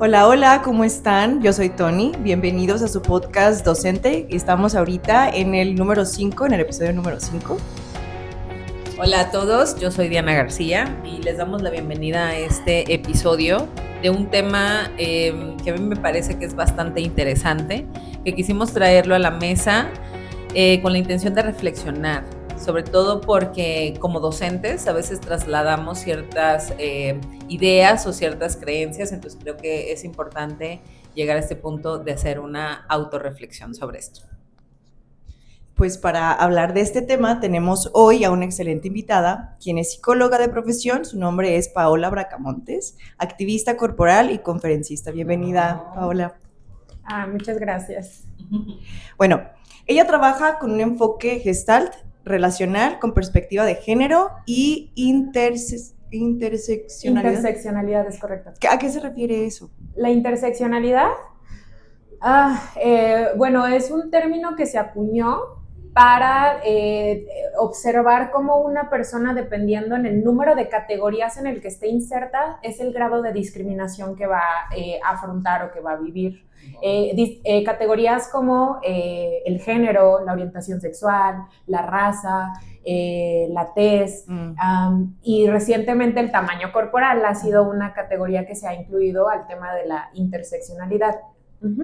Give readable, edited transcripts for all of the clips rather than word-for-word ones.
Hola, hola, ¿cómo están? Yo soy Tony, bienvenidos a su podcast Docente. Estamos ahorita en el número 5, en el episodio número 5. Hola a todos, yo soy Diana García y les damos la bienvenida a este episodio de un tema que a mí me parece que es bastante interesante, que quisimos traerlo a la mesa con la intención de reflexionar, sobre todo porque como docentes a veces trasladamos ciertas ideas o ciertas creencias, entonces creo que es importante llegar a este punto de hacer una autorreflexión sobre esto. Pues para hablar de este tema tenemos hoy a una excelente invitada, quien es psicóloga de profesión. Su nombre es Paola Bracamontes, activista corporal y conferencista. Bienvenida, Paola. Muchas gracias. Bueno, ella trabaja con un enfoque gestalt, relacional, con perspectiva de género y interseccionalidad. Interseccionalidad es correcto. ¿A qué se refiere eso? La interseccionalidad, bueno, es un término que se acuñó para observar cómo una persona, dependiendo en el número de categorías en el que esté inserta, es el grado de discriminación que va a afrontar o que va a vivir. Categorías como el género, la orientación sexual, la raza, la tez, y recientemente el tamaño corporal ha sido una categoría que se ha incluido al tema de la interseccionalidad.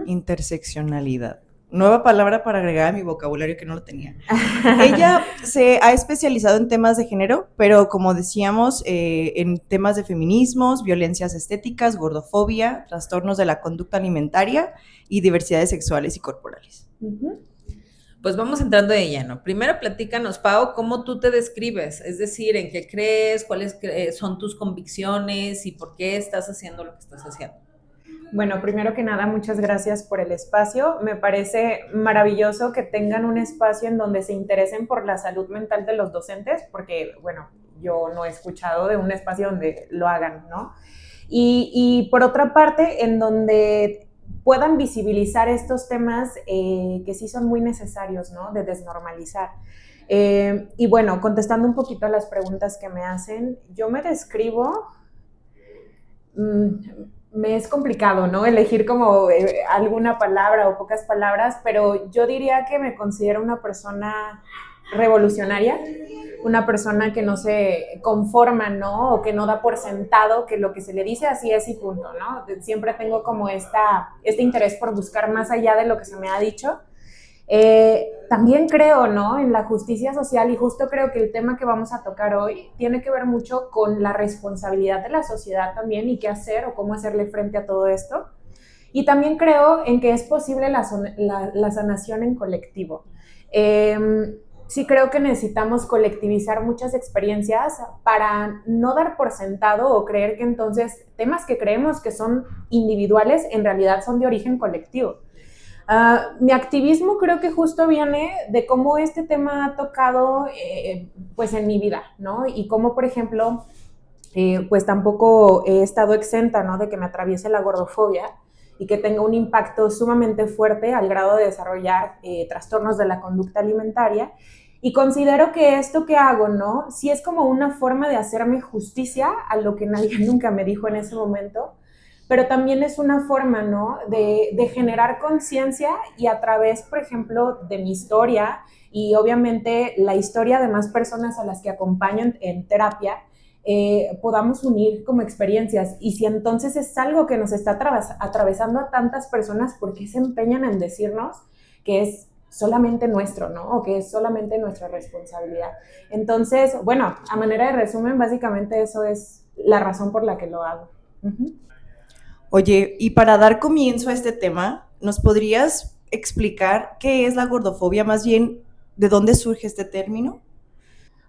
Interseccionalidad. Nueva palabra para agregar a mi vocabulario que no lo tenía. Ella se ha especializado en temas de género, pero como decíamos, en temas de feminismos, violencias estéticas, gordofobia, trastornos de la conducta alimentaria y diversidades sexuales y corporales. Pues vamos entrando de lleno. Primero platícanos, Pau, cómo tú te describes, es decir, en qué crees, cuáles son tus convicciones y por qué estás haciendo lo que estás haciendo. Bueno, primero que nada, muchas gracias por el espacio. Me parece maravilloso que tengan un espacio en donde se interesen por la salud mental de los docentes, porque, bueno, yo no he escuchado de un espacio donde lo hagan, ¿no? Y por otra parte, en donde puedan visibilizar estos temas que sí son muy necesarios, ¿no? De desnormalizar. Y bueno, contestando un poquito a las preguntas que me hacen, yo me describo... me es complicado, ¿no? Elegir como alguna palabra o pocas palabras, pero yo diría que me considero una persona revolucionaria, una persona que no se conforma, ¿no? O que no da por sentado que lo que se le dice así es y punto, ¿no? Siempre tengo como este interés por buscar más allá de lo que se me ha dicho. También creo, ¿no?, en la justicia social, y justo creo que el tema que vamos a tocar hoy tiene que ver mucho con la responsabilidad de la sociedad también y qué hacer o cómo hacerle frente a todo esto. Y también creo en que es posible la sanación en colectivo. Sí creo que necesitamos colectivizar muchas experiencias para no dar por sentado o creer que entonces temas que creemos que son individuales en realidad son de origen colectivo. Mi activismo creo que justo viene de cómo este tema ha tocado pues en mi vida, ¿no? Y cómo, por ejemplo, pues tampoco he estado exenta, ¿no?, de que me atraviese la gordofobia y que tenga un impacto sumamente fuerte al grado de desarrollar trastornos de la conducta alimentaria. Y considero que esto que hago, ¿no?, sí es como una forma de hacerme justicia a lo que nadie nunca me dijo en ese momento, pero también es una forma, ¿no?, de generar conciencia y a través, por ejemplo, de mi historia y obviamente la historia de más personas a las que acompaño en terapia, podamos unir como experiencias. Y si entonces es algo que nos está atravesando a tantas personas, ¿por qué se empeñan en decirnos que es solamente nuestro, ¿no?, o que es solamente nuestra responsabilidad? Entonces, bueno, a manera de resumen, básicamente eso es la razón por la que lo hago. Oye, y para dar comienzo a este tema, ¿nos podrías explicar qué es la gordofobia? Más bien, ¿de dónde surge este término?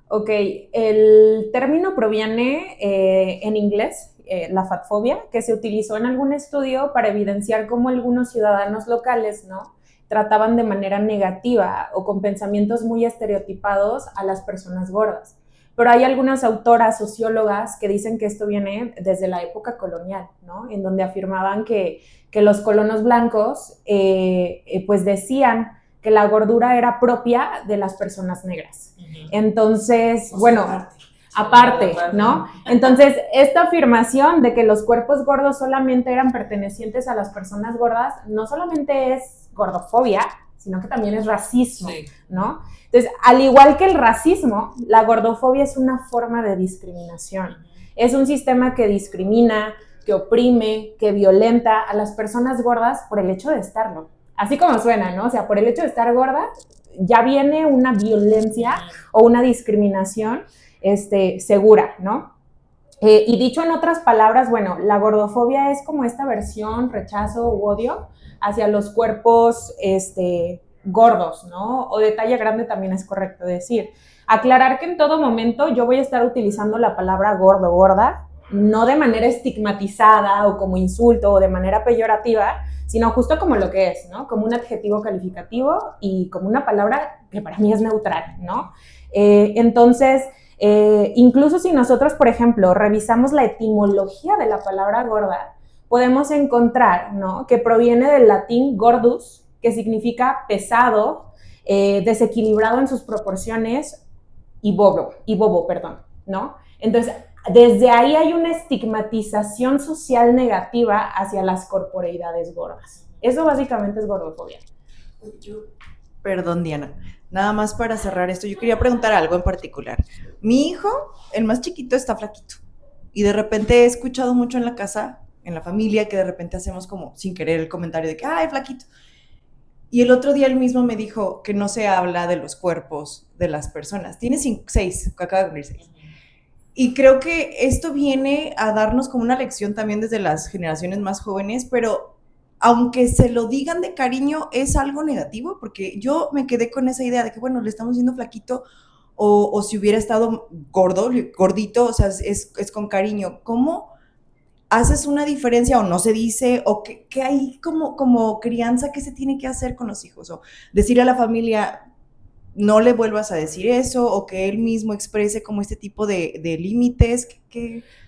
Ok, el término proviene en inglés, la fatfobia, que se utilizó en algún estudio para evidenciar cómo algunos ciudadanos locales, ¿no?, trataban de manera negativa o con pensamientos muy estereotipados a las personas gordas. Pero hay algunas autoras, sociólogas, que dicen que esto viene desde la época colonial, ¿no?, en donde afirmaban que los colonos blancos pues decían que la gordura era propia de las personas negras. Entonces, bueno, aparte, ¿no? Entonces, esta afirmación de que los cuerpos gordos solamente eran pertenecientes a las personas gordas, no solamente es gordofobia, sino que también es racismo, sí, ¿no? Entonces, al igual que el racismo, la gordofobia es una forma de discriminación. Es un sistema que discrimina, que oprime, que violenta a las personas gordas por el hecho de estarlo. Así como suena, ¿no? O sea, por el hecho de estar gorda, ya viene una violencia o una discriminación segura, ¿no? Y dicho en otras palabras, bueno, la gordofobia es como esta versión, rechazo u odio hacia los cuerpos gordos, ¿no? O de talla grande también es correcto decir. Aclarar que en todo momento yo voy a estar utilizando la palabra gordo, gorda, no de manera estigmatizada o como insulto o de manera peyorativa, sino justo como lo que es, ¿no? Como un adjetivo calificativo y como una palabra que para mí es neutral, ¿no? Entonces, incluso si nosotros, por ejemplo, revisamos la etimología de la palabra gorda, podemos encontrar, ¿no?, que proviene del latín gordus, que significa pesado, desequilibrado en sus proporciones y bobo, perdón, ¿no? Entonces, desde ahí hay una estigmatización social negativa hacia las corporeidades gordas. Eso básicamente es gordofobia. Perdón, Diana. Nada más para cerrar esto, yo quería preguntar algo en particular. Mi hijo, el más chiquito, está flaquito. Y de repente he escuchado mucho en la casa, en la familia, que de repente hacemos como sin querer el comentario de que, ¡ay, flaquito! Y el otro día él mismo me dijo que no se habla de los cuerpos de las personas. Tiene 6, acaba de cumplir 6. Y creo que esto viene a darnos como una lección también desde las generaciones más jóvenes, pero aunque se lo digan de cariño, es algo negativo, porque yo me quedé con esa idea de que, bueno, le estamos diciendo flaquito, o si hubiera estado gordito, o sea, es con cariño. ¿Cómo haces una diferencia o no se dice, o qué hay como crianza que se tiene que hacer con los hijos? O decirle a la familia, no le vuelvas a decir eso, o que él mismo exprese como este tipo de límites.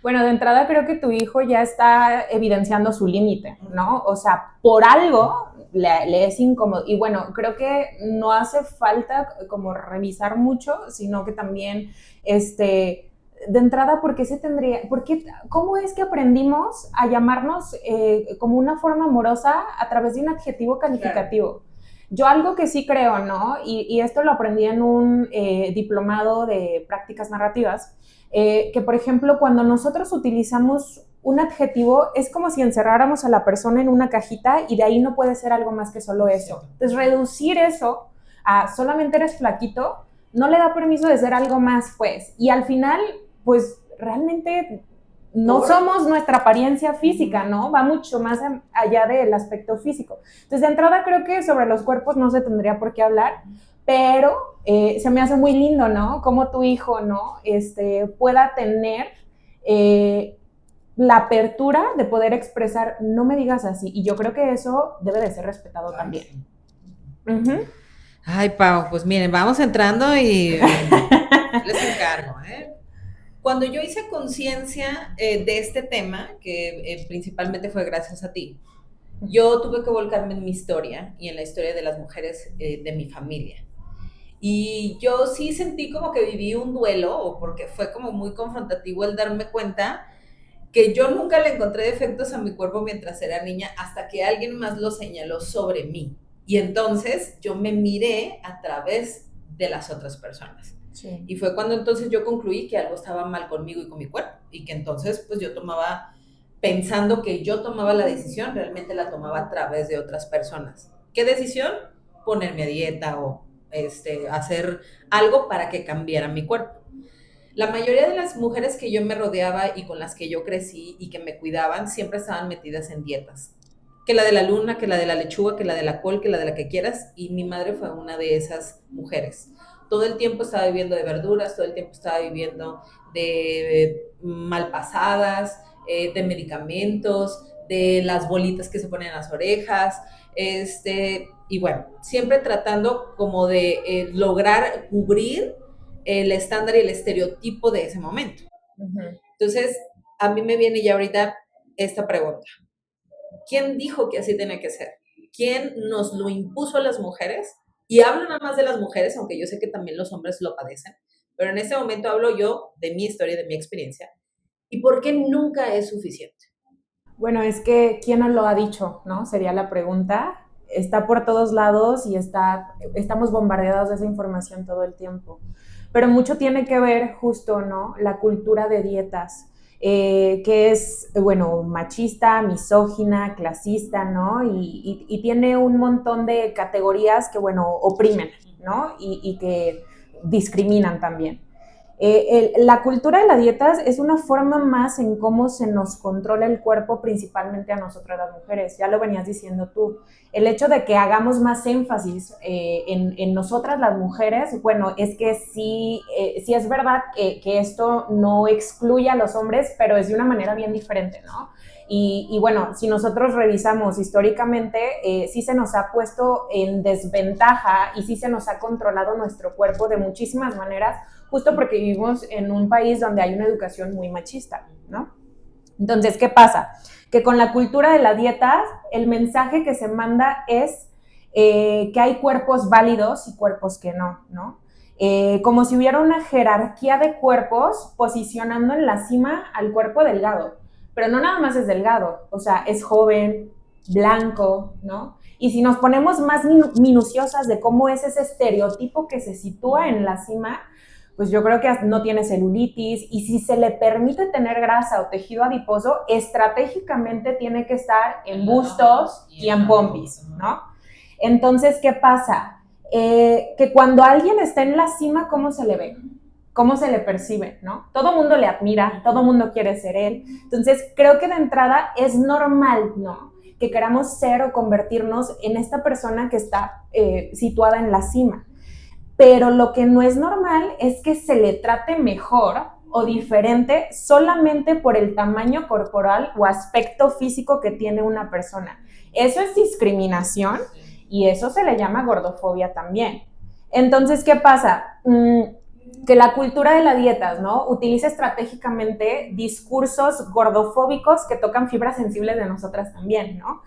Bueno, de entrada creo que tu hijo ya está evidenciando su límite, ¿no? O sea, por algo le es incómodo. Y bueno, creo que no hace falta como revisar mucho, sino que también, de entrada, ¿cómo es que aprendimos a llamarnos como una forma amorosa a través de un adjetivo calificativo? Claro. Yo algo que sí creo, ¿no? Y esto lo aprendí en un diplomado de prácticas narrativas, que por ejemplo, cuando nosotros utilizamos un adjetivo, es como si encerráramos a la persona en una cajita y de ahí no puede ser algo más que solo eso. Entonces, reducir eso a solamente eres flaquito, no le da permiso de ser algo más, pues. Y al final, pues, realmente no somos nuestra apariencia física, ¿no? Va mucho más allá del aspecto físico. Entonces, de entrada creo que sobre los cuerpos no se tendría por qué hablar, pero se me hace muy lindo, ¿no? Como tu hijo, ¿no? Pueda tener la apertura de poder expresar, no me digas así. Y yo creo que eso debe de ser respetado también. Uh-huh. Ay, Pau, pues miren, vamos entrando y les encargo, ¿eh? Cuando yo hice conciencia de este tema, que principalmente fue gracias a ti, yo tuve que volcarme en mi historia y en la historia de las mujeres de mi familia. Y yo sí sentí como que viví un duelo, o porque fue como muy confrontativo el darme cuenta que yo nunca le encontré defectos a mi cuerpo mientras era niña, hasta que alguien más lo señaló sobre mí. Y entonces yo me miré a través de las otras personas. Sí. Y fue cuando entonces yo concluí que algo estaba mal conmigo y con mi cuerpo, y que entonces pues yo tomaba, pensando que yo tomaba la decisión, realmente la tomaba a través de otras personas. ¿Qué decisión? Ponerme a dieta o hacer algo para que cambiara mi cuerpo. La mayoría de las mujeres que yo me rodeaba y con las que yo crecí y que me cuidaban siempre estaban metidas en dietas. Que la de la luna, que la de la lechuga, que la de la col, que la de la que quieras, y mi madre fue una de esas mujeres. Todo el tiempo estaba viviendo de verduras, todo el tiempo estaba viviendo de malpasadas, de medicamentos, de las bolitas que se ponen en las orejas, y bueno, siempre tratando como de lograr cubrir el estándar y el estereotipo de ese momento. Uh-huh. Entonces, a mí me viene ya ahorita esta pregunta. ¿Quién dijo que así tenía que ser? ¿Quién nos lo impuso a las mujeres? Y hablo nada más de las mujeres, aunque yo sé que también los hombres lo padecen, pero en este momento hablo yo de mi historia, de mi experiencia. ¿Y por qué nunca es suficiente? Bueno, es que ¿quién nos lo ha dicho, no? Sería la pregunta. Está por todos lados y estamos bombardeados de esa información todo el tiempo. Pero mucho tiene que ver justo, ¿no? La cultura de dietas, que es, bueno, machista, misógina, clasista, ¿no? Y tiene un montón de categorías que, bueno, oprimen, ¿no? Y que discriminan también. La cultura de las dietas es una forma más en cómo se nos controla el cuerpo, principalmente a nosotras las mujeres. Ya lo venías diciendo tú. El hecho de que hagamos más énfasis en nosotras las mujeres, bueno, es que sí es verdad que esto no excluye a los hombres, pero es de una manera bien diferente, ¿no? Y bueno, si nosotros revisamos históricamente, sí se nos ha puesto en desventaja y sí se nos ha controlado nuestro cuerpo de muchísimas maneras, justo porque vivimos en un país donde hay una educación muy machista, ¿no? Entonces, ¿qué pasa? Que con la cultura de la dieta, el mensaje que se manda es que hay cuerpos válidos y cuerpos que no, ¿no? Como si hubiera una jerarquía de cuerpos posicionando en la cima al cuerpo delgado, pero no nada más es delgado, o sea, es joven, blanco, ¿no? Y si nos ponemos más minuciosas de cómo es ese estereotipo que se sitúa en la cima, pues yo creo que no tiene celulitis, y si se le permite tener grasa o tejido adiposo, estratégicamente tiene que estar en bustos y en pompis, ¿no? Entonces, ¿qué pasa? Que cuando alguien está en la cima, ¿cómo se le ve? ¿Cómo se le percibe, no? Todo mundo le admira, todo mundo quiere ser él. Entonces, creo que de entrada es normal, ¿no?, que queramos ser o convertirnos en esta persona que está situada en la cima. Pero lo que no es normal es que se le trate mejor o diferente solamente por el tamaño corporal o aspecto físico que tiene una persona. Eso es discriminación y eso se le llama gordofobia también. Entonces, ¿qué pasa? Que la cultura de las dietas, ¿no?, utiliza estratégicamente discursos gordofóbicos que tocan fibras sensibles de nosotras también, ¿no?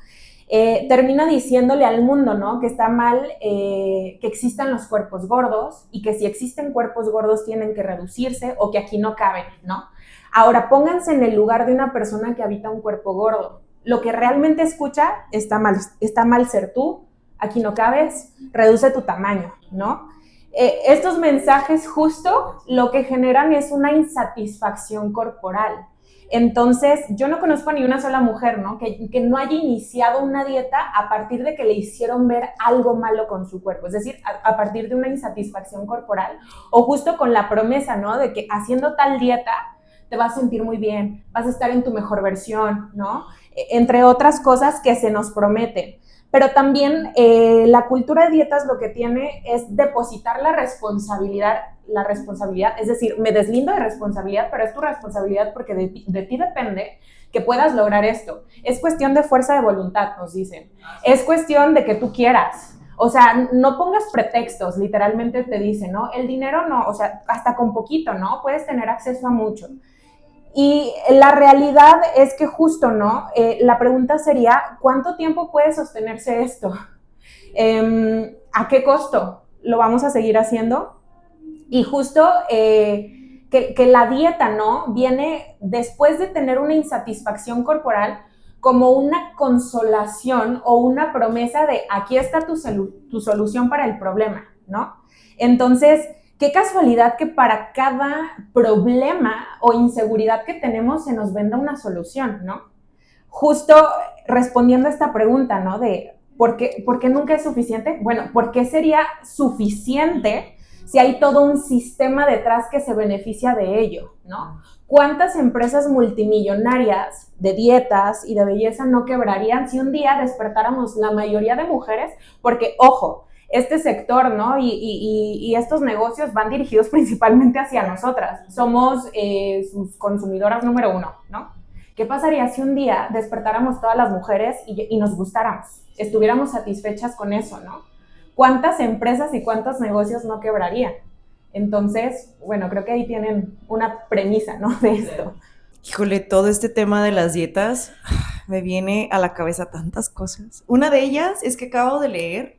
Termina diciéndole al mundo, ¿no?, que está mal que existan los cuerpos gordos y que si existen cuerpos gordos tienen que reducirse o que aquí no caben, ¿no? Ahora, pónganse en el lugar de una persona que habita un cuerpo gordo. Lo que realmente escucha: está mal ser tú, aquí no cabes, reduce tu tamaño, ¿no? Estos mensajes justo lo que generan es una insatisfacción corporal. Entonces, yo no conozco a ni una sola mujer, ¿no?, que no haya iniciado una dieta a partir de que le hicieron ver algo malo con su cuerpo, es decir, a partir de una insatisfacción corporal, o justo con la promesa, ¿no?, de que haciendo tal dieta te vas a sentir muy bien, vas a estar en tu mejor versión, ¿no?, entre otras cosas que se nos prometen. Pero también la cultura de dietas lo que tiene es depositar la responsabilidad, es decir, me deslindo de responsabilidad, pero es tu responsabilidad porque de ti depende que puedas lograr esto. Es cuestión de fuerza de voluntad, nos dicen. Es cuestión de que tú quieras. O sea, no pongas pretextos, literalmente te dicen, ¿no? El dinero no, o sea, hasta con poquito, ¿no? Puedes tener acceso a mucho. Y la realidad es que justo, ¿no? La pregunta sería, ¿cuánto tiempo puede sostenerse esto? ¿A qué costo lo vamos a seguir haciendo? Y justo que la dieta, ¿no?, viene después de tener una insatisfacción corporal como una consolación o una promesa de aquí está tu solución para el problema, ¿no? Entonces, qué casualidad que para cada problema o inseguridad que tenemos se nos venda una solución, ¿no? Justo respondiendo a esta pregunta, ¿no?, de ¿por qué nunca es suficiente? Bueno, ¿por qué sería suficiente si hay todo un sistema detrás que se beneficia de ello, ¿no? ¿Cuántas empresas multimillonarias de dietas y de belleza no quebrarían si un día despertáramos la mayoría de mujeres? Porque, ojo, este sector, ¿no?, y estos negocios van dirigidos principalmente hacia nosotras. Somos sus consumidoras número uno, ¿no? ¿Qué pasaría si un día despertáramos todas las mujeres y nos gustáramos? Estuviéramos satisfechas con eso, ¿no? ¿Cuántas empresas y cuántos negocios no quebrarían? Entonces, bueno, creo que ahí tienen una premisa, ¿no?, de esto. Híjole, todo este tema de las dietas me viene a la cabeza tantas cosas. Una de ellas es que acabo de leer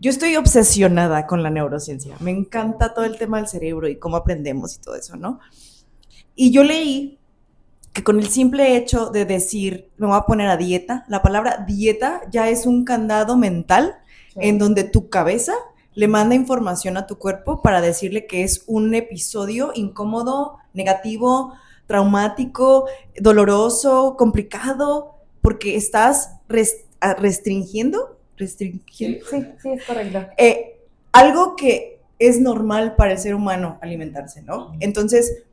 yo estoy obsesionada con la neurociencia. Me encanta todo el tema del cerebro y cómo aprendemos y todo eso, ¿no? Y yo leí que con el simple hecho de decir, me voy a poner a dieta, la palabra dieta ya es un candado mental en donde tu cabeza le manda información a tu cuerpo para decirle que es un episodio incómodo, negativo, traumático, doloroso, complicado, porque estás restringiendo. Sí, es correcto. Algo que es normal para el ser humano alimentarse, ¿no? Entonces,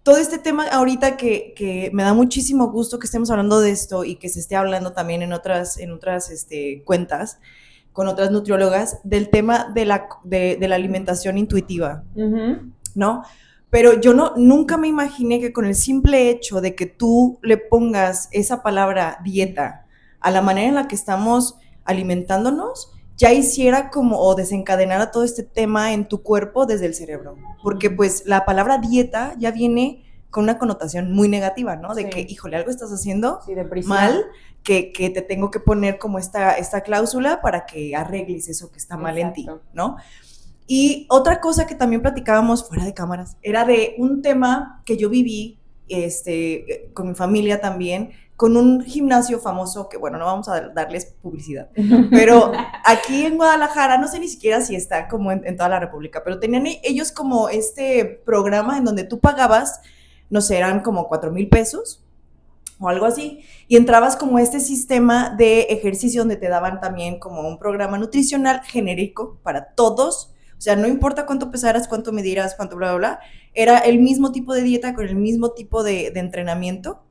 todo este tema ahorita que me da muchísimo gusto que estemos hablando de esto y que se esté hablando también en otras cuentas con otras nutriólogas del tema de la alimentación intuitiva, ¿no? Pero yo nunca me imaginé que con el simple hecho de que tú le pongas esa palabra dieta a la manera en la que estamos alimentándonos, ya hiciera como o desencadenara todo este tema en tu cuerpo desde el cerebro. Porque pues la palabra dieta ya viene con una connotación muy negativa, ¿no? De que, híjole, algo estás haciendo mal, que te tengo que poner como esta cláusula para que arregles eso que está mal en ti, ¿no? Y otra cosa que también platicábamos fuera de cámaras era de un tema que yo viví con mi familia también, con un gimnasio famoso que, bueno, no vamos a darles publicidad, pero aquí en Guadalajara, no sé ni siquiera si está como en toda la República, pero tenían ellos como este programa en donde tú pagabas, no sé, eran como 4,000 pesos o algo así, y entrabas como este sistema de ejercicio donde te daban también como un programa nutricional genérico para todos, o sea, no importa cuánto pesaras, cuánto midieras, cuánto bla, bla, bla, era el mismo tipo de dieta con el mismo tipo de entrenamiento,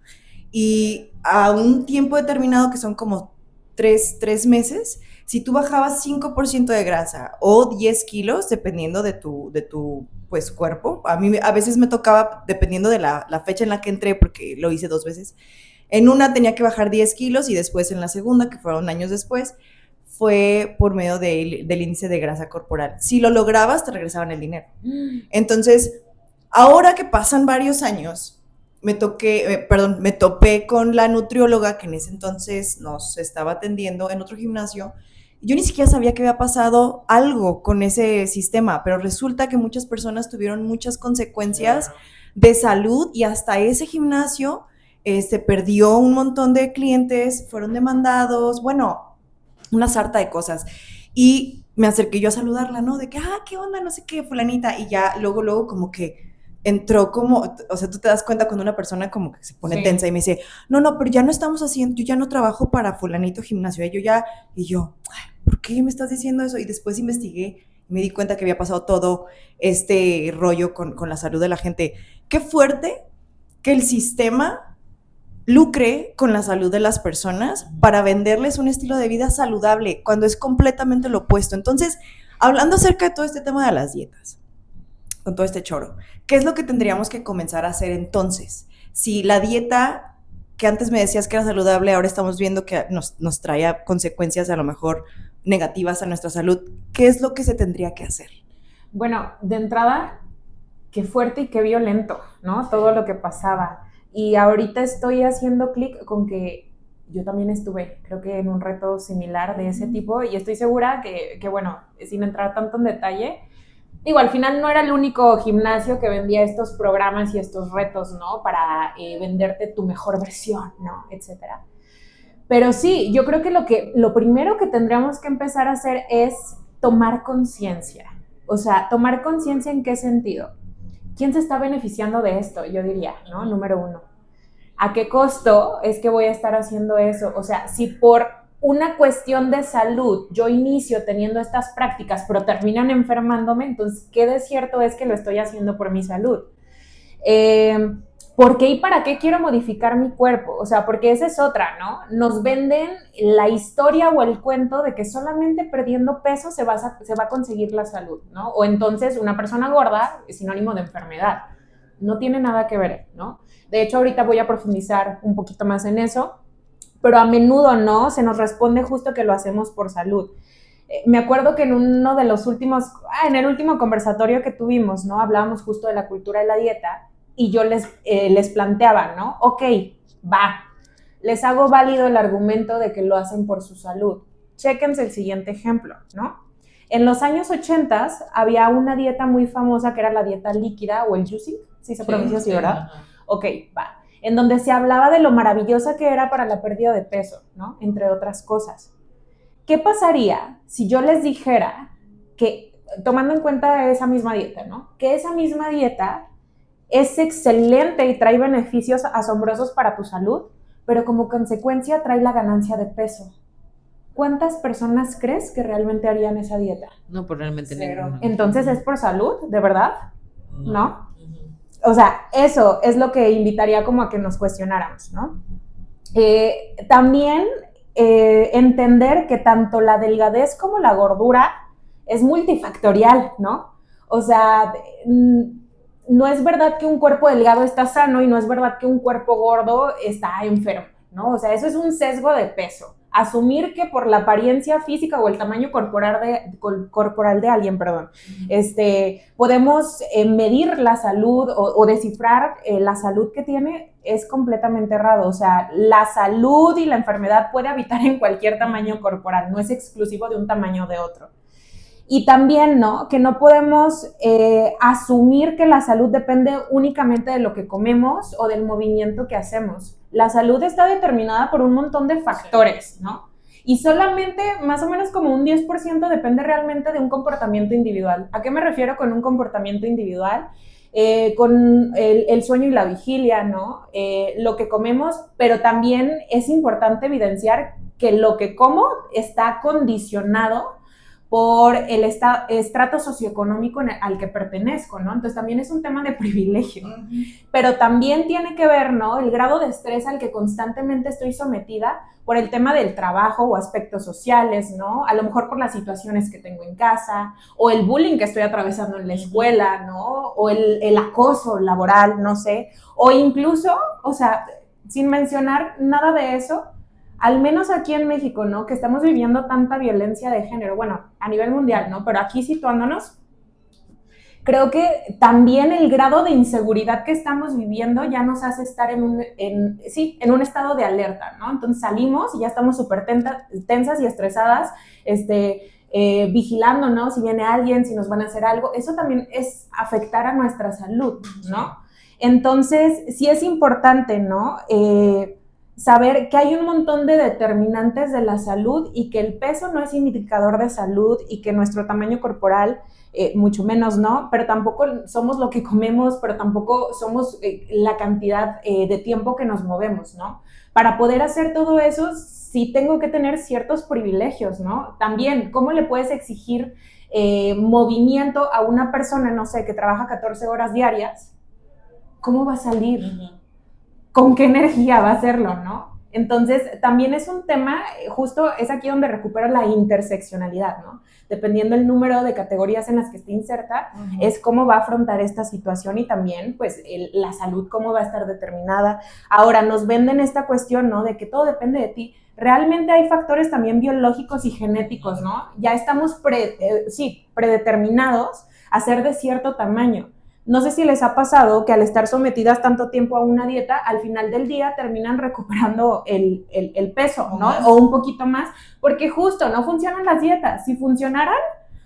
y a un tiempo determinado que son como 3 meses, si tú bajabas 5% de grasa o 10 kilos, dependiendo de tu pues, cuerpo, a mí a veces me tocaba, dependiendo de la fecha en la que entré, porque lo hice 2 veces, en una tenía que bajar 10 kilos y después en la segunda, que fueron años después, fue por medio del índice de grasa corporal. Si lo lograbas, te regresaban el dinero. Entonces, ahora que pasan varios años, me topé con la nutrióloga que en ese entonces nos estaba atendiendo en otro gimnasio. Yo ni siquiera sabía que había pasado algo con ese sistema, pero resulta que muchas personas tuvieron muchas consecuencias de salud y hasta ese gimnasio se perdió un montón de clientes, fueron demandados, bueno, una sarta de cosas. Y me acerqué yo a saludarla, ¿no? De que, ¿qué onda? No sé qué, fulanita. Y ya luego como que entró como, o sea, tú te das cuenta cuando una persona como que se pone tensa y me dice, no, pero ya no estamos haciendo, yo ya no trabajo para fulanito gimnasio, y yo, ¿por qué me estás diciendo eso? Y después investigué y me di cuenta que había pasado todo este rollo con la salud de la gente. Qué fuerte que el sistema lucre con la salud de las personas para venderles un estilo de vida saludable, cuando es completamente lo opuesto. Entonces, hablando acerca de todo este tema de las dietas, con todo este choro, ¿qué es lo que tendríamos que comenzar a hacer entonces? Si la dieta que antes me decías que era saludable, ahora estamos viendo que nos trae consecuencias a lo mejor negativas a nuestra salud, ¿qué es lo que se tendría que hacer? Bueno, de entrada, qué fuerte y qué violento, ¿no? Todo lo que pasaba. Y ahorita estoy haciendo clic con que yo también estuve, creo que en un reto similar de ese tipo, y estoy segura que bueno, sin entrar tanto en detalle, digo, al final no era el único gimnasio que vendía estos programas y estos retos, ¿no? Para venderte tu mejor versión, ¿no? Etcétera. Pero sí, yo creo que lo primero que tendríamos que empezar a hacer es tomar conciencia. O sea, tomar conciencia ¿en qué sentido? ¿Quién se está beneficiando de esto? Yo diría, ¿no? Número 1. ¿A qué costo es que voy a estar haciendo eso? O sea, si por una cuestión de salud yo inicio teniendo estas prácticas, pero terminan enfermándome, entonces, ¿qué de cierto es que lo estoy haciendo por mi salud? ¿Por qué y para qué quiero modificar mi cuerpo? O sea, porque esa es otra, ¿no? Nos venden la historia o el cuento de que solamente perdiendo peso se va a conseguir la salud, ¿no? O entonces una persona gorda es sinónimo de enfermedad. No tiene nada que ver, ¿no? De hecho, ahorita voy a profundizar un poquito más en eso, pero a menudo, ¿no? Se nos responde justo que lo hacemos por salud. Me acuerdo que en uno de los últimos, en el último conversatorio que tuvimos, ¿no? Hablábamos justo de la cultura de la dieta y yo les planteaba, ¿no? Ok, va, les hago válido el argumento de que lo hacen por su salud. Chéquense el siguiente ejemplo, ¿no? En los años 80 había una dieta muy famosa que era la dieta líquida o el juicing, si se pronuncia así, ¿verdad? Ajá. Ok, va. En donde se hablaba de lo maravillosa que era para la pérdida de peso, ¿no? Entre otras cosas. ¿Qué pasaría si yo les dijera que, tomando en cuenta esa misma dieta, ¿no? Que esa misma dieta es excelente y trae beneficios asombrosos para tu salud, pero como consecuencia trae la ganancia de peso. ¿Cuántas personas crees que realmente harían esa dieta? No, pues realmente Cero. ninguno. Entonces, ¿es por salud, de verdad? ¿No? Ujú. O sea, eso es lo que invitaría como a que nos cuestionáramos, ¿no? También entender que tanto la delgadez como la gordura es multifactorial, ¿no? O sea, no es verdad que un cuerpo delgado está sano y no es verdad que un cuerpo gordo está enfermo, ¿no? O sea, eso es un sesgo de peso. Asumir que por la apariencia física o el tamaño corporal de alguien, perdón, podemos medir la salud o descifrar la salud que tiene es completamente errado. O sea, la salud y la enfermedad puede habitar en cualquier tamaño corporal, no es exclusivo de un tamaño o de otro. Y también, ¿no? Que no podemos asumir que la salud depende únicamente de lo que comemos o del movimiento que hacemos. La salud está determinada por un montón de factores, ¿no? Y solamente más o menos como un 10% depende realmente de un comportamiento individual. ¿A qué me refiero con un comportamiento individual? Con el sueño y la vigilia, ¿no? Lo que comemos, pero también es importante evidenciar que lo que como está condicionado por el estrato socioeconómico al que pertenezco, ¿no? Entonces también es un tema de privilegio, pero también tiene que ver, ¿no? El grado de estrés al que constantemente estoy sometida por el tema del trabajo o aspectos sociales, ¿no? A lo mejor por las situaciones que tengo en casa, o el bullying que estoy atravesando en la escuela, ¿no? O el acoso laboral, no sé, o incluso, o sea, sin mencionar nada de eso, al menos aquí en México, ¿no? Que estamos viviendo tanta violencia de género, bueno, a nivel mundial, ¿no? Pero aquí situándonos, creo que también el grado de inseguridad que estamos viviendo ya nos hace estar en un estado de alerta, ¿no? Entonces salimos y ya estamos súper tensas y estresadas, vigilando, ¿no? Si viene alguien, si nos van a hacer algo, eso también es afectar a nuestra salud, ¿no? Entonces, sí es importante, ¿no? Saber que hay un montón de determinantes de la salud y que el peso no es indicador de salud y que nuestro tamaño corporal, mucho menos, ¿no? Pero tampoco somos lo que comemos, pero tampoco somos la cantidad de tiempo que nos movemos, ¿no? Para poder hacer todo eso, sí tengo que tener ciertos privilegios, ¿no? También, ¿cómo le puedes exigir movimiento a una persona, no sé, que trabaja 14 horas diarias? ¿Cómo va a salir? ¿Con qué energía va a hacerlo, no? Entonces, también es un tema, justo es aquí donde recupero la interseccionalidad, ¿no? Dependiendo el número de categorías en las que esté inserta, es cómo va a afrontar esta situación y también, pues, la salud, cómo va a estar determinada. Ahora, nos venden esta cuestión, ¿no? De que todo depende de ti. Realmente hay factores también biológicos y genéticos, ¿no? Ya estamos predeterminados a ser de cierto tamaño. No sé si les ha pasado que al estar sometidas tanto tiempo a una dieta, al final del día terminan recuperando el peso, ¿no? O un poquito más, porque justo no funcionan las dietas. Si funcionaran,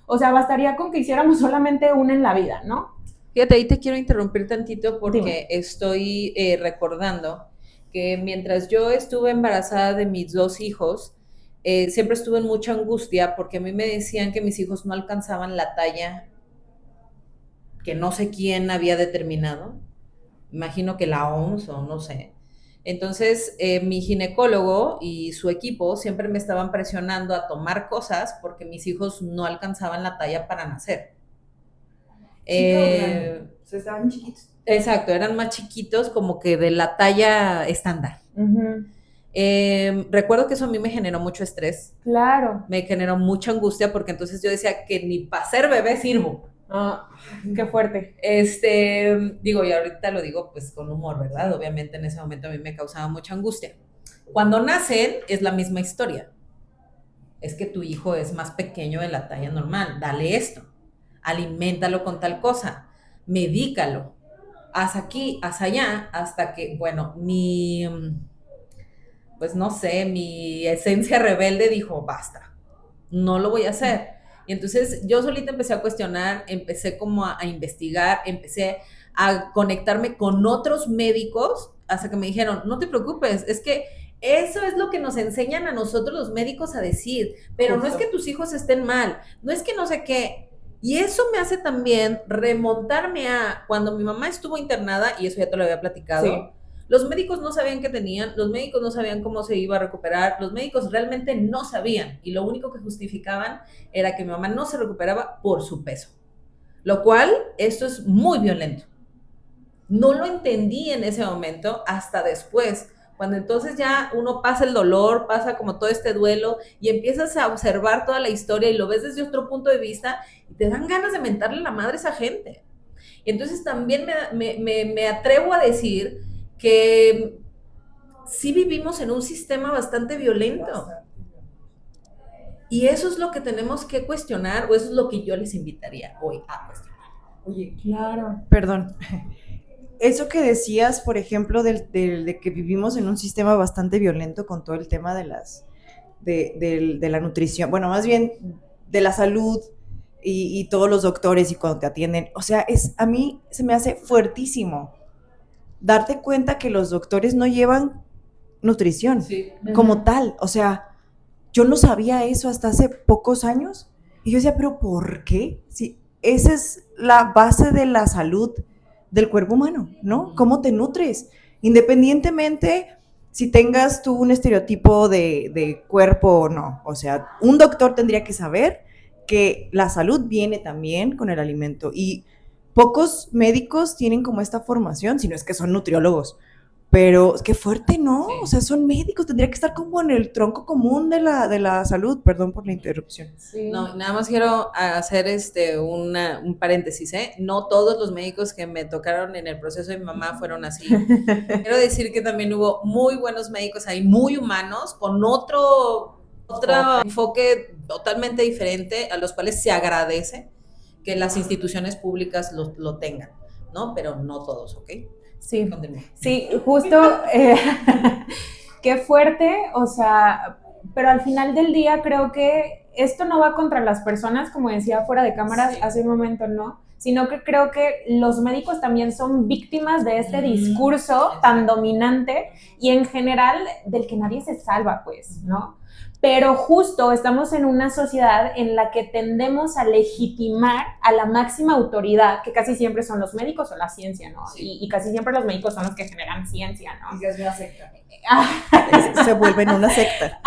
o sea, bastaría con que hiciéramos solamente una en la vida, ¿no? Fíjate, ahí te quiero interrumpir tantito porque Dime. estoy recordando que mientras yo estuve embarazada de mis 2 hijos, siempre estuve en mucha angustia porque a mí me decían que mis hijos no alcanzaban la talla que no sé quién había determinado, imagino que la OMS o no sé. Entonces, mi ginecólogo y su equipo siempre me estaban presionando a tomar cosas porque mis hijos no alcanzaban la talla para nacer. O sea, estaban chiquitos. Exacto, eran más chiquitos como que de la talla estándar. Recuerdo que eso a mí me generó mucho estrés. Claro. Me generó mucha angustia porque entonces yo decía que ni para ser bebé sirvo. Qué fuerte. Digo, y ahorita lo digo pues con humor, ¿verdad? Obviamente en ese momento a mí me causaba mucha angustia. Cuando nacen es la misma historia. Es que tu hijo es más pequeño de la talla normal, dale esto, aliméntalo con tal cosa, medícalo, haz aquí, haz allá, hasta que, bueno, pues no sé, mi esencia rebelde dijo, basta, no lo voy a hacer. Y entonces yo solita empecé a cuestionar, empecé como a investigar, empecé a conectarme con otros médicos hasta que me dijeron, no te preocupes, es que eso es lo que nos enseñan a nosotros los médicos a decir, pero no es que tus hijos estén mal, no es que no sé qué. Y eso me hace también remontarme a cuando mi mamá estuvo internada, y eso ya te lo había platicado. Sí. Los médicos no sabían qué tenían, los médicos no sabían cómo se iba a recuperar, los médicos realmente no sabían, y lo único que justificaban era que mi mamá no se recuperaba por su peso, lo cual, esto es muy violento. No lo entendí en ese momento hasta después, cuando entonces ya uno pasa el dolor, pasa como todo este duelo y empiezas a observar toda la historia y lo ves desde otro punto de vista y te dan ganas de mentarle la madre a esa gente. Y entonces también me atrevo a decir que sí vivimos en un sistema bastante violento. Y eso es lo que tenemos que cuestionar, o eso es lo que yo les invitaría hoy a cuestionar. Oye, claro. Perdón. Eso que decías, por ejemplo, de que vivimos en un sistema bastante violento con todo el tema de la nutrición, bueno, más bien de la salud y todos los doctores y cuando te atienden, o sea, a mí se me hace fuertísimo darte cuenta que los doctores no llevan nutrición como tal, o sea, yo no sabía eso hasta hace pocos años y yo decía, ¿pero por qué? Si esa es la base de la salud del cuerpo humano, ¿no? ¿Cómo te nutres? Independientemente si tengas tú un estereotipo de cuerpo o no. O sea, un doctor tendría que saber que la salud viene también con el alimento. Y pocos médicos tienen como esta formación, si no es que son nutriólogos. Pero qué fuerte, ¿no? Sí. O sea, son médicos, tendría que estar como en el tronco común de la salud. Perdón por la interrupción. Sí. No, nada más quiero hacer un paréntesis, ¿eh? No todos los médicos que me tocaron en el proceso de mi mamá fueron así. Quiero decir que también hubo muy buenos médicos ahí, muy humanos, con otro enfoque totalmente diferente, a los cuales se agradece que las instituciones públicas lo tengan, ¿no? Pero no todos, ¿ok? Sí, sí, justo, qué fuerte, o sea, pero al final del día creo que esto no va contra las personas, como decía fuera de cámaras hace un momento, ¿no? Sino que creo que los médicos también son víctimas de este discurso tan dominante y en general del que nadie se salva, pues, ¿no? Pero justo estamos en una sociedad en la que tendemos a legitimar a la máxima autoridad, que casi siempre son los médicos o la ciencia, ¿no? Sí. Y casi siempre los médicos son los que generan ciencia, ¿no? Y es una secta. Se vuelven una secta.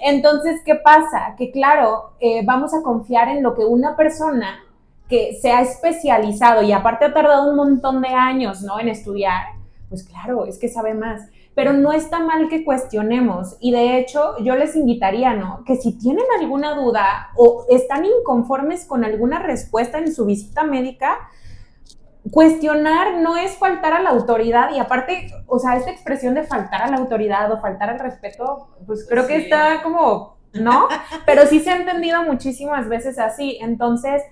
Entonces, ¿qué pasa? Que claro, vamos a confiar en lo que una persona que se ha especializado y aparte ha tardado un montón de años, ¿no? En estudiar, pues claro, es que sabe más. Pero no está mal que cuestionemos y de hecho yo les invitaría, ¿no? Que si tienen alguna duda o están inconformes con alguna respuesta en su visita médica, cuestionar no es faltar a la autoridad y aparte, o sea, esta expresión de faltar a la autoridad o faltar al respeto, pues creo que está como, ¿no? Pero sí se ha entendido muchísimas veces así, entonces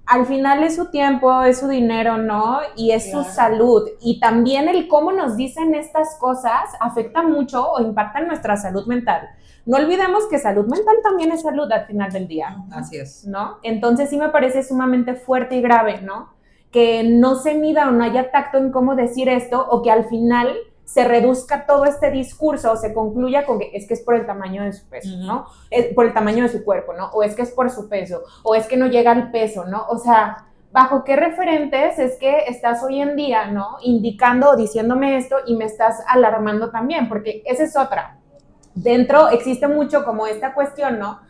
al final es su tiempo, es su dinero, ¿no? Y es su salud. Y también el cómo nos dicen estas cosas afecta mucho o impacta en nuestra salud mental. No olvidemos que salud mental también es salud al final del día. Así es. ¿No? Entonces sí me parece sumamente fuerte y grave, ¿no? Que no se mida o no haya tacto en cómo decir esto o que al final se reduzca todo este discurso o se concluya con que es por el tamaño de su peso, ¿no? Es por el tamaño de su cuerpo, ¿no? O es que es por su peso, o es que no llega al peso, ¿no? O sea, ¿bajo qué referentes es que estás hoy en día, ¿no? Indicando o diciéndome esto y me estás alarmando también, porque esa es otra. Dentro existe mucho como esta cuestión, ¿no?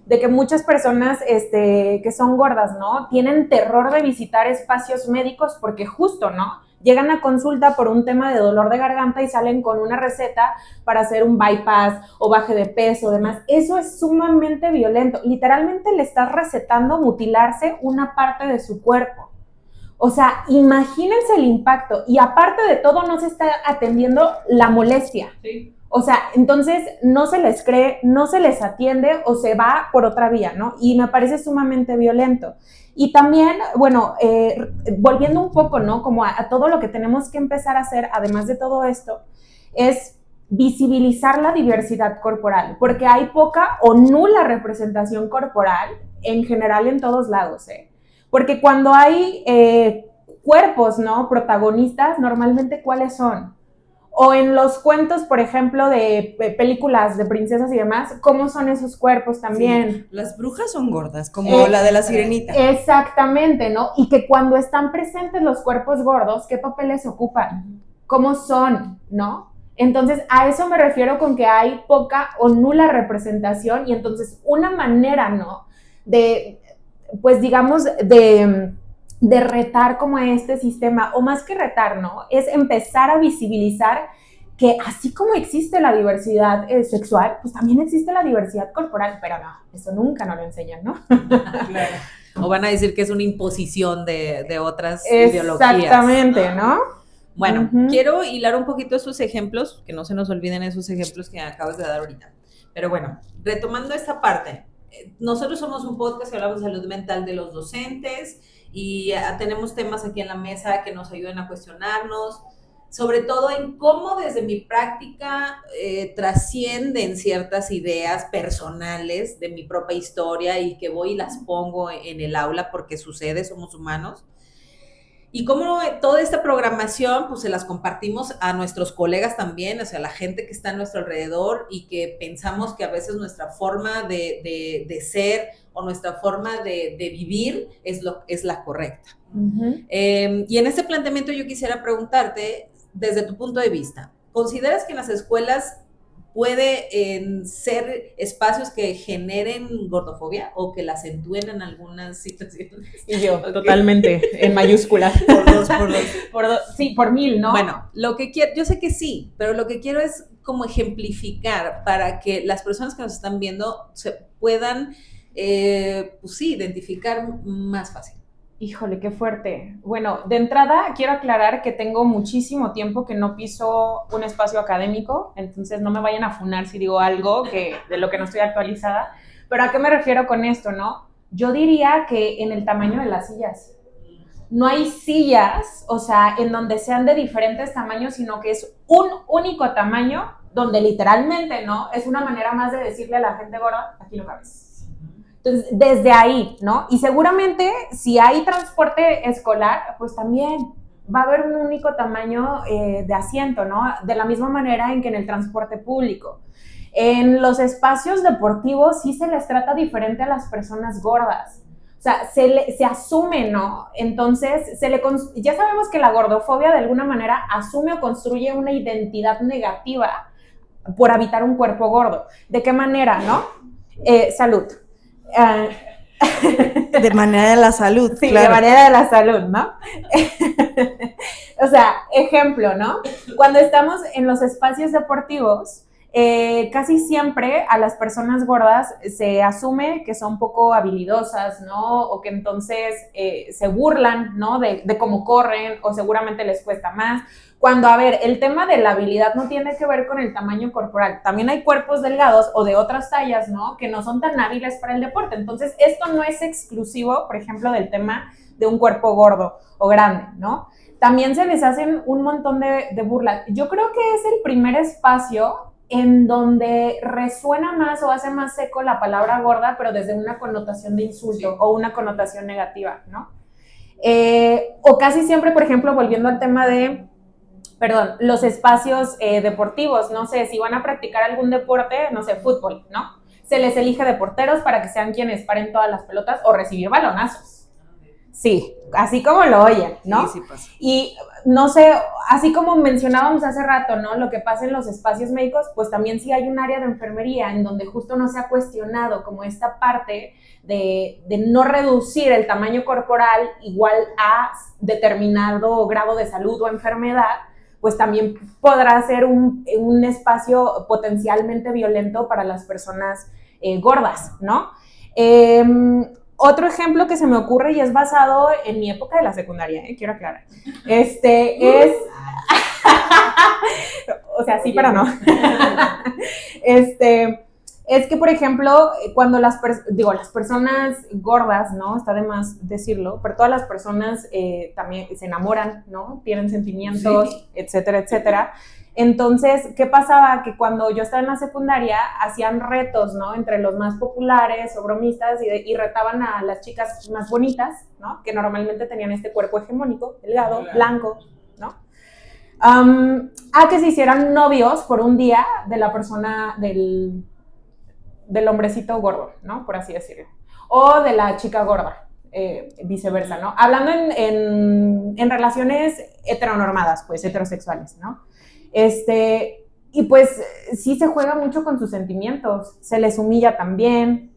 De que muchas personas que son gordas, ¿no? Tienen terror de visitar espacios médicos porque justo, ¿no? Llegan a consulta por un tema de dolor de garganta y salen con una receta para hacer un bypass o baje de peso, demás. Eso es sumamente violento. Literalmente le estás recetando mutilarse una parte de su cuerpo. O sea, imagínense el impacto. Y aparte de todo, no se está atendiendo la molestia. Sí. O sea, entonces no se les cree, no se les atiende o se va por otra vía, ¿no? Y me parece sumamente violento. Y también, bueno, volviendo un poco, ¿no? Como a todo lo que tenemos que empezar a hacer, además de todo esto, es visibilizar la diversidad corporal, porque hay poca o nula representación corporal en general en todos lados, porque cuando hay cuerpos, ¿no? Protagonistas, normalmente, ¿cuáles son? O en los cuentos, por ejemplo, de películas de princesas y demás, ¿cómo son esos cuerpos también? Sí, las brujas son gordas, como la de la sirenita. Exactamente, ¿no? Y que cuando están presentes los cuerpos gordos, ¿qué papeles ocupan? ¿Cómo son, no? Entonces, a eso me refiero con que hay poca o nula representación y entonces una manera, ¿no? De, pues digamos, de retar como este sistema, o más que retar, ¿no? Es empezar a visibilizar que así como existe la diversidad sexual, pues también existe la diversidad corporal, pero no, eso nunca nos lo enseñan, ¿no? Claro. O van a decir que es una imposición de otras ideologías. Exactamente, ¿no? Bueno, quiero hilar un poquito esos ejemplos, que no se nos olviden esos ejemplos que acabas de dar ahorita. Pero bueno, retomando esta parte, nosotros somos un podcast que hablamos de salud mental de los docentes y tenemos temas aquí en la mesa que nos ayudan a cuestionarnos, sobre todo en cómo desde mi práctica trascienden ciertas ideas personales de mi propia historia y que voy y las pongo en el aula porque sucede, somos humanos. Y cómo toda esta programación, pues se las compartimos a nuestros colegas también, o sea, a la gente que está a nuestro alrededor y que pensamos que a veces nuestra forma de ser o nuestra forma de vivir es la correcta. Y en este planteamiento yo quisiera preguntarte, desde tu punto de vista, ¿consideras que en las escuelas puede ser espacios que generen gordofobia o que la acentúen en algunas situaciones? Y yo, totalmente, en mayúsculas. Por dos. Sí, por 1000, ¿no? Bueno, lo que quiero, yo sé que sí, pero lo que quiero es como ejemplificar para que las personas que nos están viendo se puedan, pues sí, identificar más fácil. Híjole, qué fuerte. Bueno, de entrada quiero aclarar que tengo muchísimo tiempo que no piso un espacio académico, entonces no me vayan a funar si digo algo de lo que no estoy actualizada. Pero ¿a qué me refiero con esto, no? Yo diría que en el tamaño de las sillas. No hay sillas, o sea, en donde sean de diferentes tamaños, sino que es un único tamaño donde literalmente, ¿no? Es una manera más de decirle a la gente gorda, aquí no cabes. Entonces, desde ahí, ¿no? Y seguramente si hay transporte escolar, pues también va a haber un único tamaño de asiento, ¿no? De la misma manera en que en el transporte público. En los espacios deportivos sí se les trata diferente a las personas gordas. O sea, se asume, ¿no? Entonces, ya sabemos que la gordofobia de alguna manera asume o construye una identidad negativa por habitar un cuerpo gordo. ¿De qué manera, no? Salud. De manera de la salud, sí, claro. De manera de la salud, ¿no? O sea, ejemplo, ¿no? Cuando estamos en los espacios deportivos, casi siempre a las personas gordas se asume que son poco habilidosas, ¿no? O que entonces se burlan, ¿no? De cómo corren o seguramente les cuesta más. Cuando, a ver, el tema de la habilidad no tiene que ver con el tamaño corporal. También hay cuerpos delgados o de otras tallas, ¿no? Que no son tan hábiles para el deporte. Entonces, esto no es exclusivo, por ejemplo, del tema de un cuerpo gordo o grande, ¿no? También se les hacen un montón de burlas. Yo creo que es el primer espacio en donde resuena más o hace más eco la palabra gorda, pero desde una connotación de insulto o una connotación negativa, ¿no? O casi siempre, por ejemplo, volviendo al tema de los espacios deportivos, no sé, si van a practicar algún deporte, no sé, fútbol, ¿no? Se les elige de porteros para que sean quienes paren todas las pelotas o recibir balonazos. Sí, así como lo oyen, ¿no? Sí, sí pasa. Y no sé, así como mencionábamos hace rato, ¿no? Lo que pasa en los espacios médicos, pues también sí hay un área de enfermería en donde justo no se ha cuestionado como esta parte de no reducir el tamaño corporal igual a determinado grado de salud o enfermedad, pues también podrá ser un espacio potencialmente violento para las personas gordas, ¿no? Otro ejemplo que se me ocurre y es basado en mi época de la secundaria, quiero aclarar, es... o sea, sí, pero no. Es que, por ejemplo, cuando las personas gordas, ¿no? Está de más decirlo, pero todas las personas también se enamoran, ¿no? Tienen sentimientos, sí, etcétera, etcétera. Entonces, ¿qué pasaba? Que cuando yo estaba en la secundaria hacían retos, ¿no? Entre los más populares o bromistas y retaban a las chicas más bonitas, ¿no? Que normalmente tenían este cuerpo hegemónico, delgado, blanco, ¿no? A que se hicieran novios por un día de la persona, del hombrecito gordo, ¿no? Por así decirlo. O de la chica gorda, viceversa, ¿no? Hablando en relaciones heteronormadas, pues, heterosexuales, ¿no? Y pues sí se juega mucho con sus sentimientos, se les humilla también,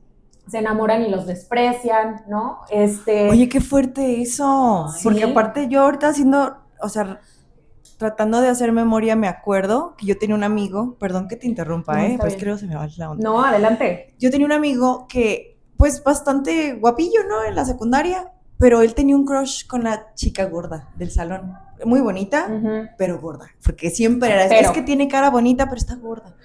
se enamoran y los desprecian, ¿no? Oye, qué fuerte eso, Sí. porque aparte yo ahorita haciendo, o sea, tratando de hacer memoria, me acuerdo que yo tenía un amigo, perdón que te interrumpa, No, está pues bien. creo que se me va la onda. No, adelante. Yo tenía un amigo que, pues, bastante guapillo, ¿no? En la secundaria, pero él tenía un crush con la chica gorda del salón. Muy bonita, pero gorda, porque siempre era, es que tiene cara bonita, pero está gorda.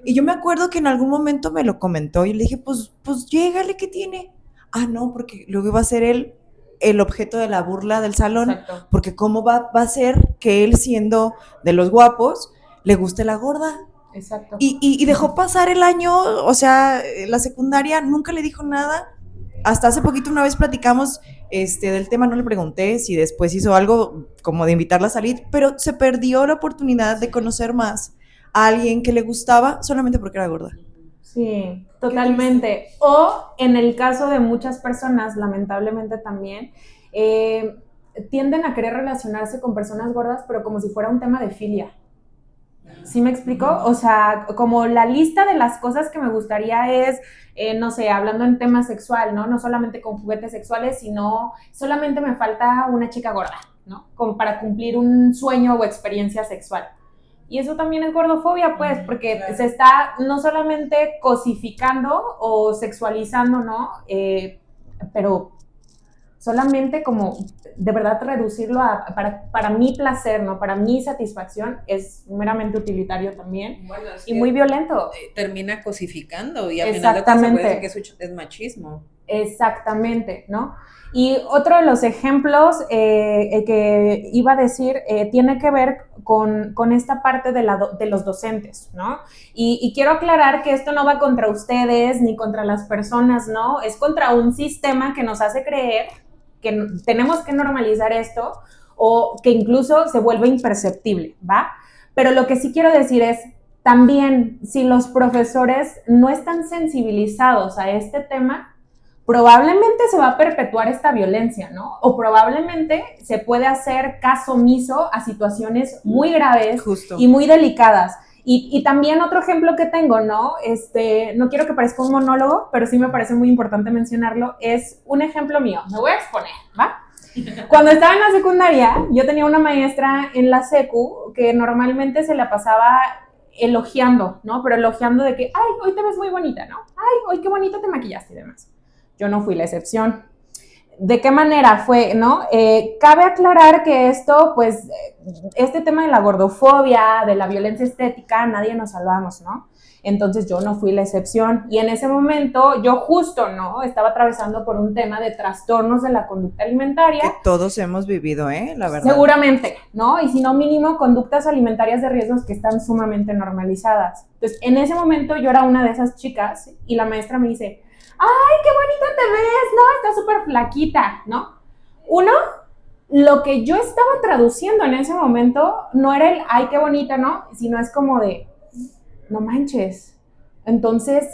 Y yo me acuerdo que en algún momento me lo comentó y le dije, pues llégale, ¿qué tiene? Ah, no, porque luego iba a ser él el objeto de la burla del salón. Exacto. Porque cómo va a ser que él, siendo de los guapos, le guste la gorda. Exacto. Y dejó pasar el año, o sea, la secundaria, nunca le dijo nada. Hasta hace poquito una vez platicamos del tema, no le pregunté si después hizo algo como de invitarla a salir, pero se perdió la oportunidad de conocer más a alguien que le gustaba solamente porque era gorda. Sí, totalmente. O en el caso de muchas personas, lamentablemente también, tienden a querer relacionarse con personas gordas, pero como si fuera un tema de filia. ¿Sí me explico? O sea, como la lista de las cosas que me gustaría es, no sé, hablando en tema sexual, ¿no? No solamente con juguetes sexuales, sino solamente me falta una chica gorda, ¿no? Como para cumplir un sueño o experiencia sexual. Y eso también es gordofobia, pues, porque claro, se está no solamente cosificando o sexualizando, ¿no? Pero solamente como de verdad reducirlo para mi placer, ¿no? Para mi satisfacción, es meramente utilitario también, bueno, y muy violento. Termina cosificando y al final de cuentas se puede decir que es machismo. Exactamente, ¿no? Y otro de los ejemplos que iba a decir tiene que ver con esta parte de los docentes, ¿no? Y quiero aclarar que esto no va contra ustedes ni contra las personas, ¿no? Es contra un sistema que nos hace creer que tenemos que normalizar esto o que incluso se vuelve imperceptible, ¿va? Pero lo que sí quiero decir es, también si los profesores no están sensibilizados a este tema, probablemente se va a perpetuar esta violencia, ¿no? O probablemente se puede hacer caso omiso a situaciones muy graves Justo. Y muy delicadas. Y también otro ejemplo que tengo, ¿no? No quiero que parezca un monólogo, pero sí me parece muy importante mencionarlo, es un ejemplo mío. Me voy a exponer, ¿va? Cuando estaba en la secundaria, yo tenía una maestra en la secu que normalmente se la pasaba elogiando, ¿no? Pero elogiando de que, ay, hoy te ves muy bonita, ¿no? Ay, hoy qué bonito te maquillaste y demás. Yo no fui la excepción. ¿De qué manera fue, no? Cabe aclarar que esto, pues, este tema de la gordofobia, de la violencia estética, nadie nos salvamos, ¿no? Entonces yo no fui la excepción. Y en ese momento yo justo, ¿no? Estaba atravesando por un tema de trastornos de la conducta alimentaria. Que todos hemos vivido, la verdad. Seguramente, ¿no? Y si no, mínimo, conductas alimentarias de riesgos que están sumamente normalizadas. Entonces, en ese momento yo era una de esas chicas y la maestra me dice, ¡ay, qué bonita te ves! ¿No? Está súper flaquita, ¿no? Uno, lo que yo estaba traduciendo en ese momento no era el ¡ay, qué bonita!, ¿no? Sino es como de, no manches. Entonces,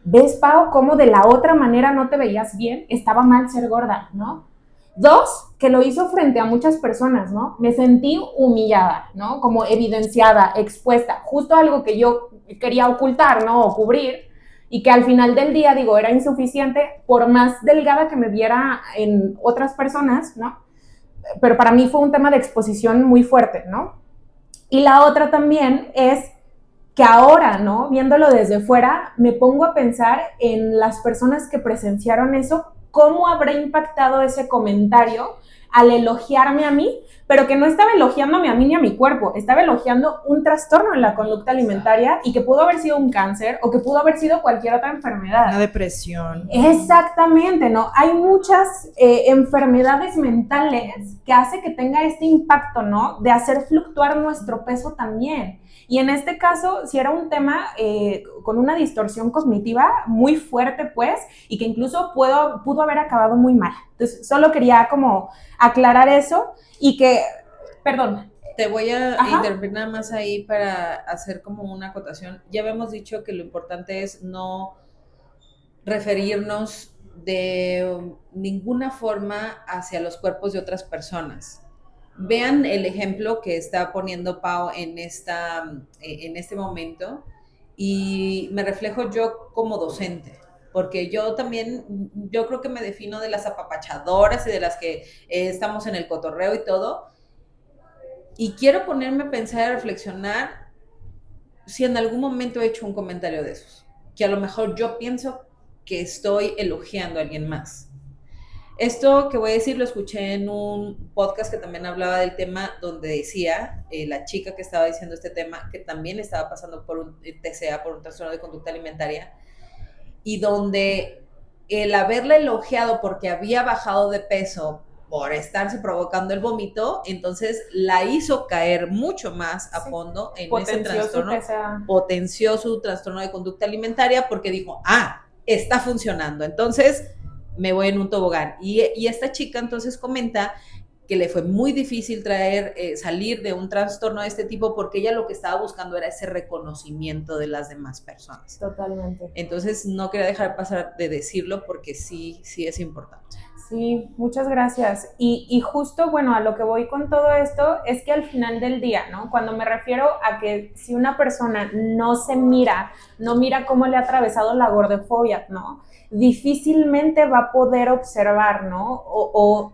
¿ves, Pau, cómo de la otra manera no te veías bien? Estaba mal ser gorda, ¿no? Dos, que lo hizo frente a muchas personas, ¿no? Me sentí humillada, ¿no? Como evidenciada, expuesta. Justo algo que yo quería ocultar, ¿no? O cubrir. Y que al final del día, digo, era insuficiente, por más delgada que me viera en otras personas, ¿no? Pero para mí fue un tema de exposición muy fuerte, ¿no? Y la otra también es que ahora, ¿no? Viéndolo desde fuera, me pongo a pensar en las personas que presenciaron eso, cómo habrá impactado ese comentario al elogiarme a mí, pero que no estaba elogiándome a mí ni a mi cuerpo, estaba elogiando un trastorno en la conducta alimentaria y que pudo haber sido un cáncer o que pudo haber sido cualquier otra enfermedad. Una depresión. Exactamente, ¿no? Hay muchas enfermedades mentales que hace que tenga este impacto, ¿no? De hacer fluctuar nuestro peso también. Y en este caso, si era un tema con una distorsión cognitiva muy fuerte, pues, y que incluso pudo haber acabado muy mal. Entonces, solo quería como aclarar eso y que, perdón. Te voy a interrumpir nada más ahí para hacer como una acotación. Ya habíamos dicho que lo importante es no referirnos de ninguna forma hacia los cuerpos de otras personas. Vean el ejemplo que está poniendo Pau en este momento y me reflejo yo como docente, porque yo también, yo creo que me defino de las apapachadoras y de las que estamos en el cotorreo y todo, y quiero ponerme a pensar y a reflexionar si en algún momento he hecho un comentario de esos, que a lo mejor yo pienso que estoy elogiando a alguien más. Esto que voy a decir lo escuché en un podcast que también hablaba del tema, donde decía la chica que estaba diciendo este tema, que también estaba pasando por un TCA, por un trastorno de conducta alimentaria, y donde el haberla elogiado porque había bajado de peso por estarse provocando el vómito, entonces la hizo caer mucho más a fondo en ese trastorno, potenció su trastorno de conducta alimentaria porque dijo, está funcionando, entonces me voy en un tobogán. Y esta chica entonces comenta que le fue muy difícil salir de un trastorno de este tipo porque ella lo que estaba buscando era ese reconocimiento de las demás personas. Totalmente. Entonces no quería dejar pasar de decirlo porque sí es importante. Sí, muchas gracias. Y justo, bueno, a lo que voy con todo esto es que al final del día, ¿no? Cuando me refiero a que si una persona no mira cómo le ha atravesado la gordofobia, ¿no? Difícilmente va a poder observar, ¿no? O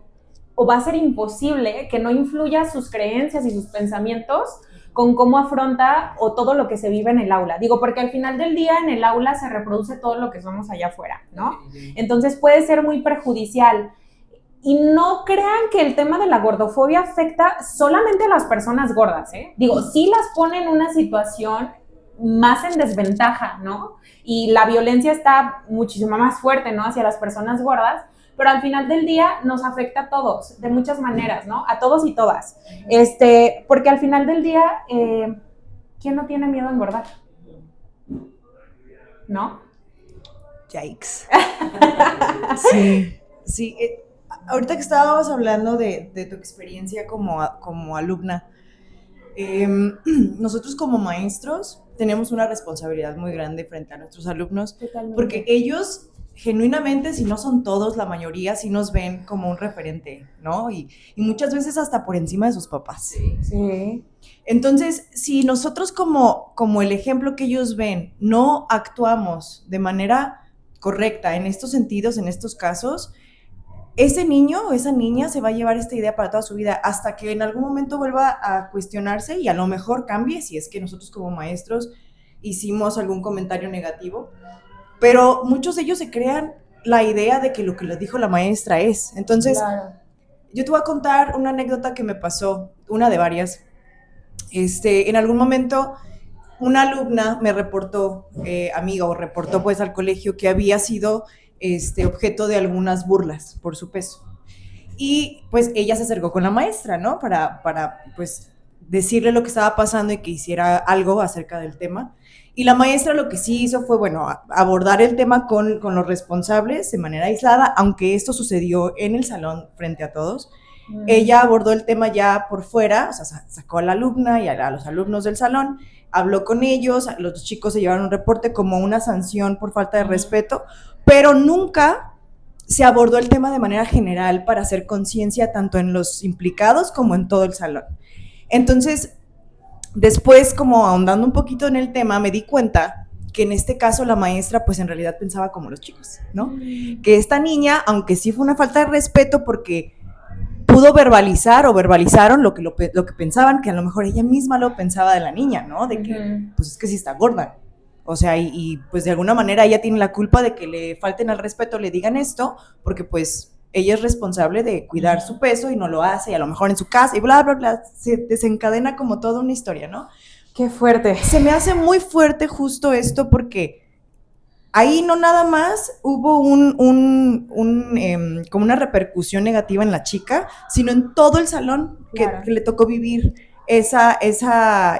va a ser imposible que no influya sus creencias y sus pensamientos con cómo afronta o todo lo que se vive en el aula. Digo, porque al final del día en el aula se reproduce todo lo que somos allá afuera, ¿no? Entonces puede ser muy perjudicial. Y no crean que el tema de la gordofobia afecta solamente a las personas gordas, ¿eh? Digo, sí las pone en una situación más en desventaja, ¿no? Y la violencia está muchísimo más fuerte, ¿no? Hacia las personas gordas, pero al final del día nos afecta a todos, de muchas maneras, ¿no? A todos y todas. Porque al final del día, ¿quién no tiene miedo a engordar? ¿No? Yikes. Sí. Ahorita que estábamos hablando de tu experiencia como alumna, nosotros como maestros tenemos una responsabilidad muy grande frente a nuestros alumnos. Totalmente. Porque ellos genuinamente, si no son todos, la mayoría sí nos ven como un referente, ¿no? Y muchas veces hasta por encima de sus papás. Sí. Entonces, si nosotros como el ejemplo que ellos ven no actuamos de manera correcta en estos sentidos, en estos casos, ese niño o esa niña se va a llevar esta idea para toda su vida hasta que en algún momento vuelva a cuestionarse y a lo mejor cambie si es que nosotros como maestros hicimos algún comentario negativo. Pero muchos de ellos se crean la idea de que lo que les dijo la maestra es. Entonces, claro. Yo te voy a contar una anécdota que me pasó, una de varias. En algún momento, una alumna me reportó, reportó pues al colegio que había sido objeto de algunas burlas por su peso. Y pues ella se acercó con la maestra, ¿no? Para pues decirle lo que estaba pasando y que hiciera algo acerca del tema. Y la maestra lo que sí hizo fue, bueno, abordar el tema con los responsables de manera aislada, aunque esto sucedió en el salón frente a todos. Ella abordó el tema ya por fuera, o sea, sacó a la alumna y a los alumnos del salón, habló con ellos, los chicos se llevaron un reporte como una sanción por falta de respeto, pero nunca se abordó el tema de manera general para hacer conciencia tanto en los implicados como en todo el salón. Entonces, después, como ahondando un poquito en el tema, me di cuenta que en este caso la maestra pues en realidad pensaba como los chicos, ¿no? Que esta niña, aunque sí fue una falta de respeto porque pudo verbalizar o verbalizaron lo que pensaban, que a lo mejor ella misma lo pensaba de la niña, ¿no? De que, pues es que sí está gorda. O sea, y pues de alguna manera ella tiene la culpa de que le falten al respeto, le digan esto, porque pues ella es responsable de cuidar su peso y no lo hace, y a lo mejor en su casa, y bla, bla, bla, se desencadena como toda una historia, ¿no? Qué fuerte. Se me hace muy fuerte justo esto porque ahí no nada más hubo como una repercusión negativa en la chica, sino en todo el salón que le tocó vivir esa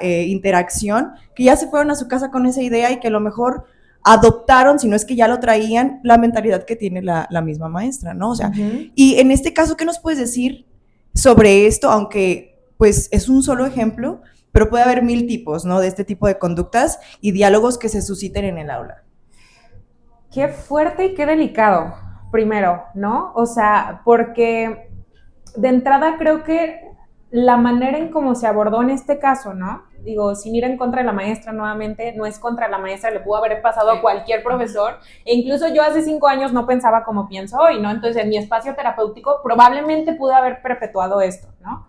interacción, que ya se fueron a su casa con esa idea y que a lo mejor adoptaron, si no es que ya lo traían, la mentalidad que tiene la misma maestra, ¿no? O sea, y en este caso, ¿qué nos puedes decir sobre esto? Aunque, pues, es un solo ejemplo, pero puede haber 1000 tipos, ¿no? De este tipo de conductas y diálogos que se susciten en el aula. Qué fuerte y qué delicado, primero, ¿no? O sea, porque de entrada creo que la manera en cómo se abordó en este caso, ¿no? Digo, sin ir en contra de la maestra nuevamente, no es contra la maestra, le pudo haber pasado a cualquier profesor, e incluso yo hace 5 años no pensaba como pienso hoy, ¿no? Entonces en mi espacio terapéutico probablemente pude haber perpetuado esto, ¿no?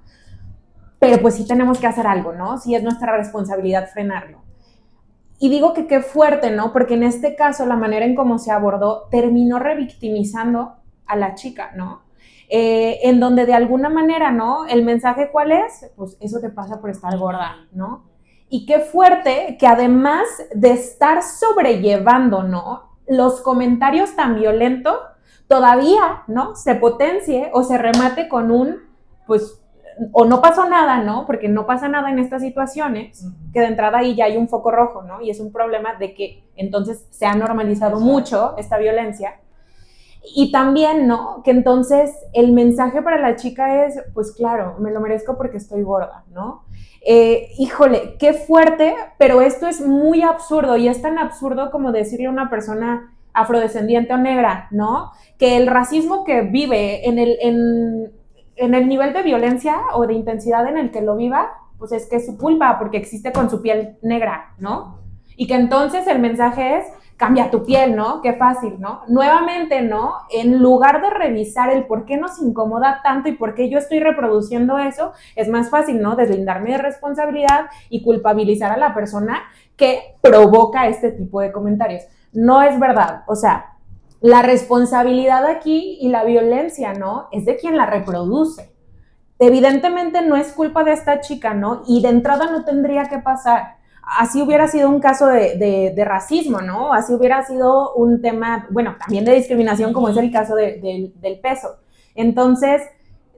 Pero pues sí tenemos que hacer algo, ¿no? Sí es nuestra responsabilidad frenarlo. Y digo que qué fuerte, ¿no? Porque en este caso la manera en cómo se abordó terminó revictimizando a la chica, ¿no? En donde de alguna manera, ¿no? El mensaje, ¿cuál es? Pues eso te pasa por estar gorda, ¿no? Y qué fuerte que además de estar sobrellevando, ¿no? Los comentarios tan violentos, todavía, ¿no? Se potencie o se remate con un, pues, o no pasó nada, ¿no? Porque no pasa nada en estas situaciones, que de entrada ahí ya hay un foco rojo, ¿no? Y es un problema de que entonces se ha normalizado mucho esta violencia. Y también, ¿no? Que entonces el mensaje para la chica es, pues claro, me lo merezco porque estoy gorda, ¿no? Híjole, qué fuerte, pero esto es muy absurdo y es tan absurdo como decirle a una persona afrodescendiente o negra, ¿no? Que el racismo que vive en el nivel de violencia o de intensidad en el que lo viva, pues es que es su culpa porque existe con su piel negra, ¿no? Y que entonces el mensaje es, cambia tu piel, ¿no? Qué fácil, ¿no? Nuevamente, ¿no? En lugar de revisar el por qué nos incomoda tanto y por qué yo estoy reproduciendo eso, es más fácil, ¿no? Deslindarme de responsabilidad y culpabilizar a la persona que provoca este tipo de comentarios. No es verdad, o sea, la responsabilidad aquí y la violencia, ¿no? Es de quien la reproduce. Evidentemente no es culpa de esta chica, ¿no? Y de entrada no tendría que pasar. Así hubiera sido un caso de racismo, ¿no? Así hubiera sido un tema, bueno, también de discriminación, como es el caso del peso. Entonces,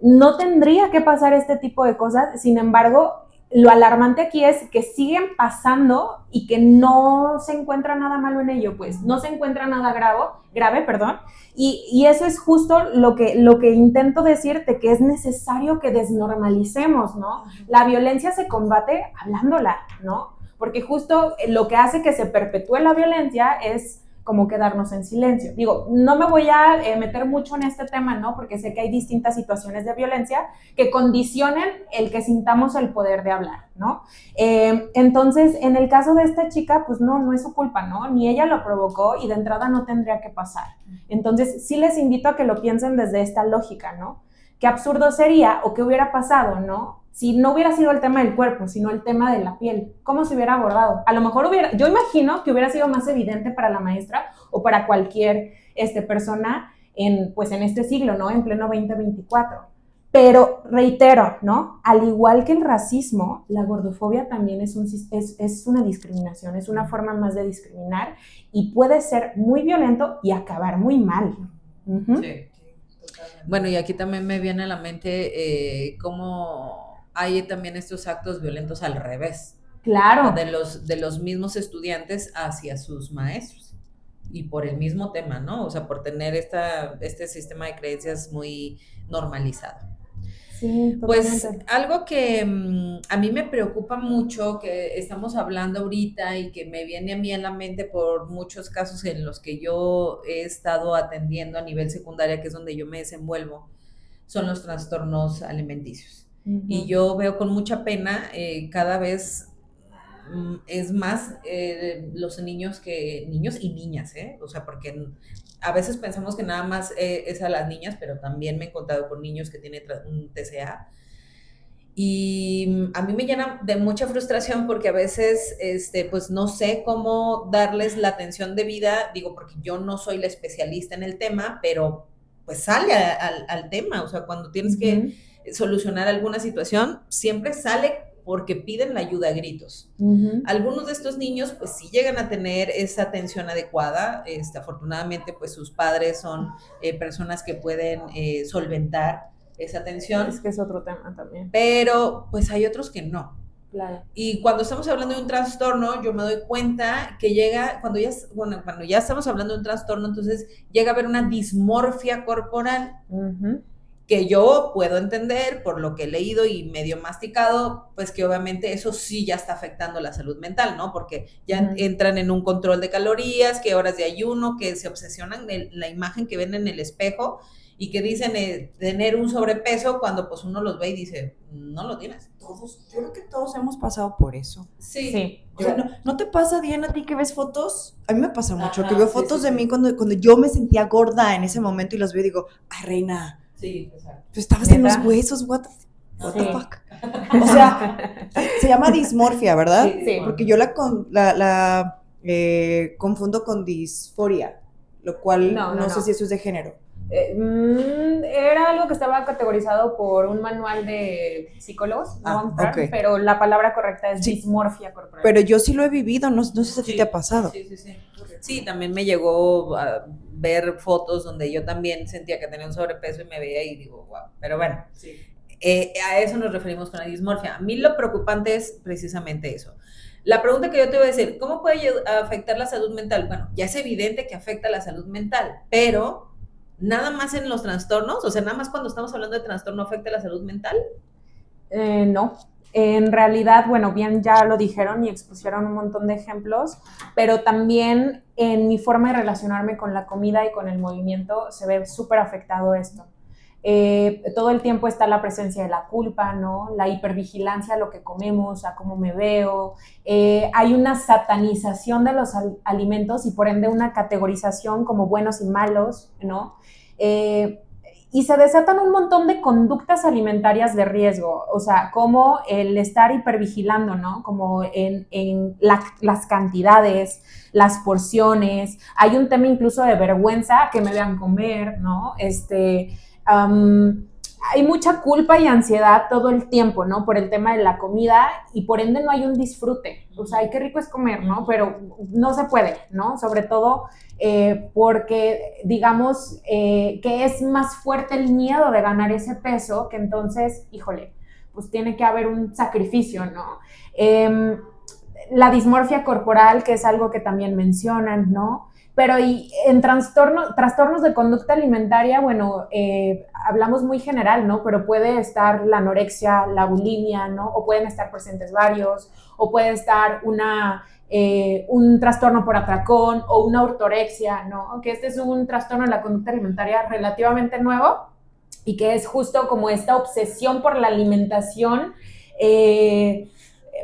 no tendría que pasar este tipo de cosas. Sin embargo, lo alarmante aquí es que siguen pasando y que no se encuentra nada malo en ello, pues no se encuentra nada grave, perdón, y eso es justo lo que intento decirte, que es necesario que desnormalicemos, ¿no? La violencia se combate hablándola, ¿no? Porque justo lo que hace que se perpetúe la violencia es como quedarnos en silencio. Digo, no me voy a meter mucho en este tema, ¿no? Porque sé que hay distintas situaciones de violencia que condicionan el que sintamos el poder de hablar, ¿no? Entonces, en el caso de esta chica, pues no es su culpa, ¿no? Ni ella lo provocó y de entrada no tendría que pasar. Entonces, sí les invito a que lo piensen desde esta lógica, ¿no? Qué absurdo sería o qué hubiera pasado, ¿no? Si no hubiera sido el tema del cuerpo, sino el tema de la piel, ¿cómo se hubiera abordado? A lo mejor yo imagino que hubiera sido más evidente para la maestra o para cualquier persona en este siglo, ¿no? En pleno 2024. Pero reitero, ¿no? Al igual que el racismo, la gordofobia también es una discriminación, es una forma más de discriminar y puede ser muy violento y acabar muy mal. Uh-huh. Sí. Bueno, y aquí también me viene a la mente cómo hay también estos actos violentos al revés. Claro. De los mismos estudiantes hacia sus maestros. Y por el mismo tema, ¿no? O sea, por tener este sistema de creencias muy normalizado. Sí, pues algo que a mí me preocupa mucho, que estamos hablando ahorita y que me viene a mí a la mente por muchos casos en los que yo he estado atendiendo a nivel secundaria, que es donde yo me desenvuelvo, son los trastornos alimenticios. Uh-huh. Y yo veo con mucha pena cada vez es más los niños y niñas, o sea, porque a veces pensamos que nada más es a las niñas, pero también me he encontrado con niños que tienen un TCA. Y a mí me llena de mucha frustración porque a veces, pues no sé cómo darles la atención debida, digo, porque yo no soy la especialista en el tema, pero pues sale al tema, o sea, cuando tienes que solucionar alguna situación, siempre sale porque piden la ayuda a gritos. Algunos de estos niños, pues sí llegan a tener esa atención adecuada, afortunadamente, pues sus padres son personas que pueden solventar esa atención. Es que es otro tema también. Pero, pues hay otros que no. Claro. Y cuando estamos hablando de un trastorno, yo me doy cuenta que llega, cuando ya estamos hablando de un trastorno, entonces llega a haber una dismorfia corporal, que yo puedo entender por lo que he leído y medio masticado, pues que obviamente eso sí ya está afectando la salud mental, ¿no? Porque ya entran en un control de calorías, que horas de ayuno, que se obsesionan en la imagen que ven en el espejo y que dicen tener un sobrepeso cuando pues uno los ve y dice, no lo tienes. Yo creo que todos hemos pasado por eso. Sí. O sea, ¿no te pasa, Diana, a ti que ves fotos? A mí me pasa mucho, que veo fotos de mí cuando yo me sentía gorda en ese momento y los veo y digo, ay, reina, sí, exacto. Tú estabas en los huesos, what the fuck. O sea, se llama dismorfia, ¿verdad? Sí. Porque yo la confundo con disforia, lo cual no sé si eso es de género. Era algo que estaba categorizado por un manual de psicólogos, okay. Pero la palabra correcta es dismorfia corporal. Pero yo sí lo he vivido, no sé si a ti te ha pasado. Sí, también me llegó a ver fotos donde yo también sentía que tenía un sobrepeso y me veía y digo, wow, pero bueno, a eso nos referimos con la dismorfia. A mí lo preocupante es precisamente eso. La pregunta que yo te voy a decir, ¿cómo puede afectar la salud mental? Bueno, ya es evidente que afecta la salud mental, pero nada más en los trastornos, o sea, nada más cuando estamos hablando de trastorno afecta la salud mental. No. En realidad, bueno, bien ya lo dijeron y expusieron un montón de ejemplos, pero también en mi forma de relacionarme con la comida y con el movimiento se ve súper afectado esto. Todo el tiempo está la presencia de la culpa, ¿no? La hipervigilancia a lo que comemos, a cómo me veo. Hay una satanización de los alimentos y por ende una categorización como buenos y malos, ¿no? Y se desatan un montón de conductas alimentarias de riesgo, o sea, como el estar hipervigilando, ¿no? Como en las cantidades, las porciones. Hay un tema incluso de vergüenza que me vean comer, ¿no? Hay mucha culpa y ansiedad todo el tiempo, ¿no? Por el tema de la comida y por ende no hay un disfrute. O sea, qué rico es comer, ¿no? Pero no se puede, ¿no? Sobre todo porque digamos que es más fuerte el miedo de ganar ese peso que entonces, híjole, pues tiene que haber un sacrificio, ¿no? La dismorfia corporal, que es algo que también mencionan, ¿no? Pero y en trastornos de conducta alimentaria, bueno, hablamos muy general, ¿no? Pero puede estar la anorexia, la bulimia, ¿no? O pueden estar presentes varios, o puede estar un trastorno por atracón o una ortorexia, ¿no? Que este es un trastorno de la conducta alimentaria relativamente nuevo y que es justo como esta obsesión por la alimentación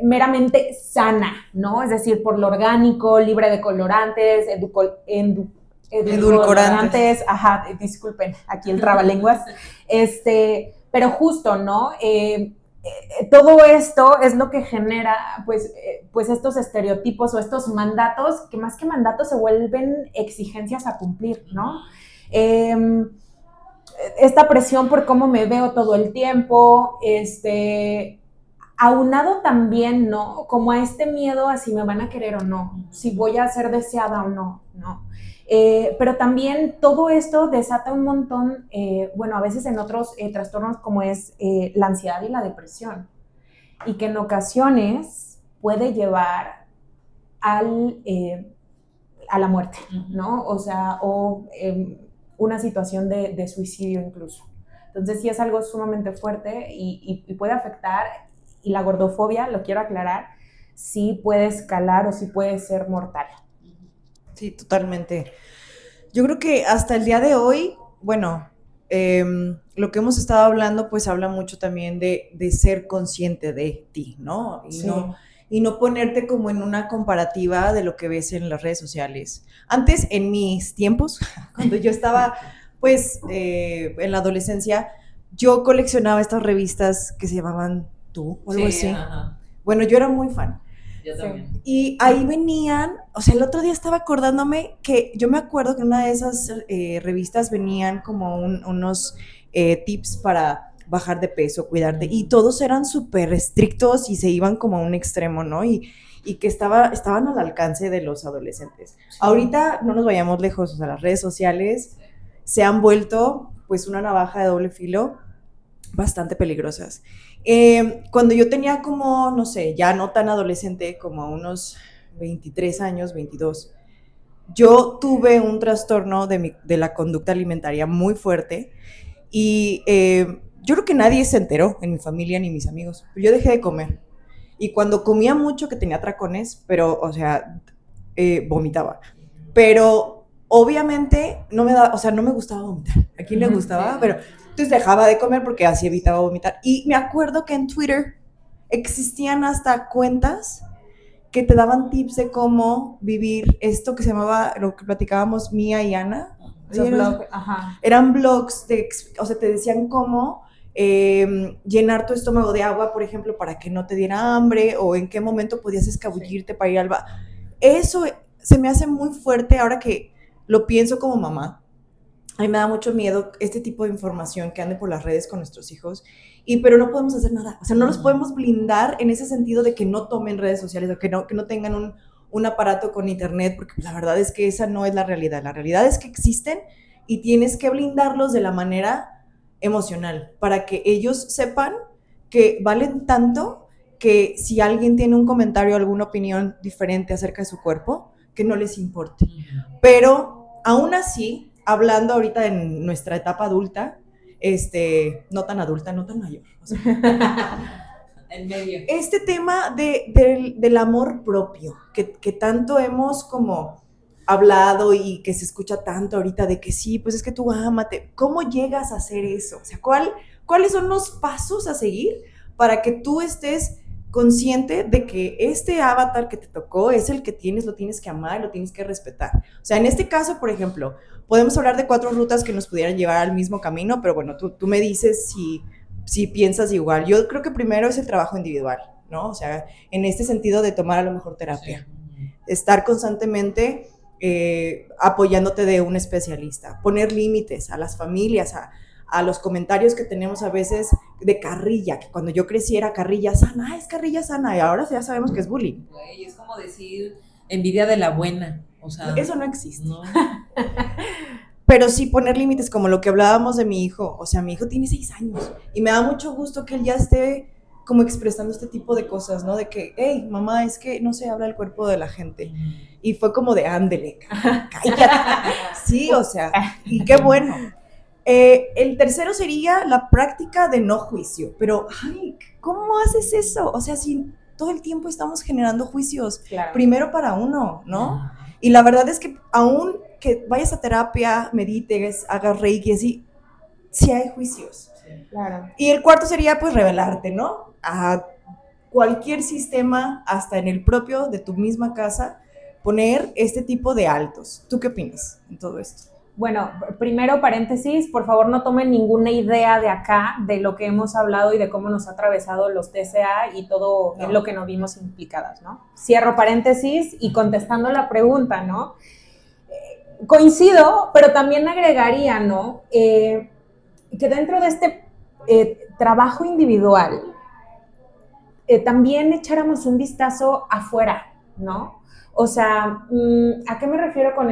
meramente sana, ¿no? Es decir, por lo orgánico, libre de colorantes, edulcorantes, disculpen, aquí el trabalenguas, pero justo, ¿no? Todo esto es lo que genera, pues estos estereotipos o estos mandatos, que más que mandatos se vuelven exigencias a cumplir, ¿no? Esta presión por cómo me veo todo el tiempo, aunado también, ¿no? Como a este miedo a si me van a querer o no, si voy a ser deseada o no, ¿no? Pero también todo esto desata un montón, bueno, a veces en otros trastornos como es la ansiedad y la depresión, y que en ocasiones puede llevar a la muerte, ¿no? O sea, una situación de suicidio incluso. Entonces sí es algo sumamente fuerte y puede afectar. Y la gordofobia, lo quiero aclarar, sí puede escalar o sí puede ser mortal. Sí, totalmente. Yo creo que hasta el día de hoy, bueno, lo que hemos estado hablando, pues habla mucho también de ser consciente de ti, ¿no? Y no ponerte como en una comparativa de lo que ves en las redes sociales. Antes, en mis tiempos, cuando yo estaba, pues, en la adolescencia, yo coleccionaba estas revistas que se llamaban Tú o algo así. Bueno, yo era muy fan. Yo también. Y ahí venían, o sea, el otro día estaba acordándome que yo me acuerdo que en una de esas revistas venían como unos tips para bajar de peso, cuidarte, y todos eran súper estrictos y se iban como a un extremo, ¿no? Y que estaban al alcance de los adolescentes. Sí. Ahorita no nos vayamos lejos, o sea, las redes sociales se han vuelto pues una navaja de doble filo bastante peligrosas. Cuando yo tenía como, no sé, ya no tan adolescente, como unos 23 años, 22, yo tuve un trastorno de la conducta alimentaria muy fuerte y yo creo que nadie se enteró en mi familia ni mis amigos. Yo dejé de comer y cuando comía mucho, que tenía atracones, pero, o sea, vomitaba. Pero obviamente no me gustaba vomitar. ¿A quién le gustaba? Pero entonces dejaba de comer porque así evitaba vomitar. Y me acuerdo que en Twitter existían hasta cuentas que te daban tips de cómo vivir esto que se llamaba, lo que platicábamos Mía y Ana. Eran blogs, o sea, te decían cómo llenar tu estómago de agua, por ejemplo, para que no te diera hambre, o en qué momento podías escabullirte para ir al baño. Eso se me hace muy fuerte ahora que lo pienso como mamá. A mí me da mucho miedo este tipo de información que ande por las redes con nuestros hijos, pero no podemos hacer nada. O sea, no los podemos blindar en ese sentido de que no tomen redes sociales o que no tengan un aparato con internet, porque la verdad es que esa no es la realidad. La realidad es que existen y tienes que blindarlos de la manera emocional para que ellos sepan que valen tanto que si alguien tiene un comentario o alguna opinión diferente acerca de su cuerpo, que no les importe. Pero aún así, hablando ahorita en nuestra etapa adulta, no tan adulta, no tan mayor. O sea, en medio. Este tema del amor propio, que tanto hemos como hablado y que se escucha tanto ahorita de que sí, pues es que tú ámate. ¿Cómo llegas a hacer eso? O sea, ¿cuáles son los pasos a seguir para que tú estés consciente de que este avatar que te tocó es el que tienes, lo tienes que amar, lo tienes que respetar? O sea, en este caso, por ejemplo, podemos hablar de 4 rutas que nos pudieran llevar al mismo camino, pero bueno, tú me dices si piensas igual. Yo creo que primero es el trabajo individual, ¿no? O sea, en este sentido de tomar a lo mejor terapia. Sí. Estar constantemente apoyándote de un especialista. Poner límites a las familias, a los comentarios que tenemos a veces de carrilla, que cuando yo crecí era carrilla sana, es carrilla sana, y ahora ya sabemos que es bullying. Güey, es como decir envidia de la buena, o sea... Eso no existe. No. Pero sí poner límites, como lo que hablábamos de mi hijo. O sea, mi hijo tiene 6 años y me da mucho gusto que él ya esté como expresando este tipo de cosas, ¿no? De que, hey, mamá, es que no se habla el cuerpo de la gente. Y fue como de, ándele, cállate. Sí, o sea, y qué bueno. El tercero sería la práctica de no juicio. Pero, ay, ¿cómo haces eso? O sea, si todo el tiempo estamos generando juicios, claro, primero para uno, ¿no? Y la verdad es que aún que vayas a terapia, medites, hagas reiki, así, sí hay juicios. Sí, claro. Y el cuarto sería, pues, rebelarte, ¿no? A cualquier sistema, hasta en el propio de tu misma casa, poner este tipo de altos. ¿Tú qué opinas en todo esto? Bueno, primero paréntesis, por favor no tomen ninguna idea de acá, de lo que hemos hablado y de cómo nos ha atravesado los TCA y todo lo que nos vimos implicadas, ¿no? Cierro paréntesis y contestando la pregunta, ¿no? Coincido, pero también agregaría, ¿no? Que dentro de este trabajo individual, también echáramos un vistazo afuera, ¿no? O sea, ¿a qué me refiero con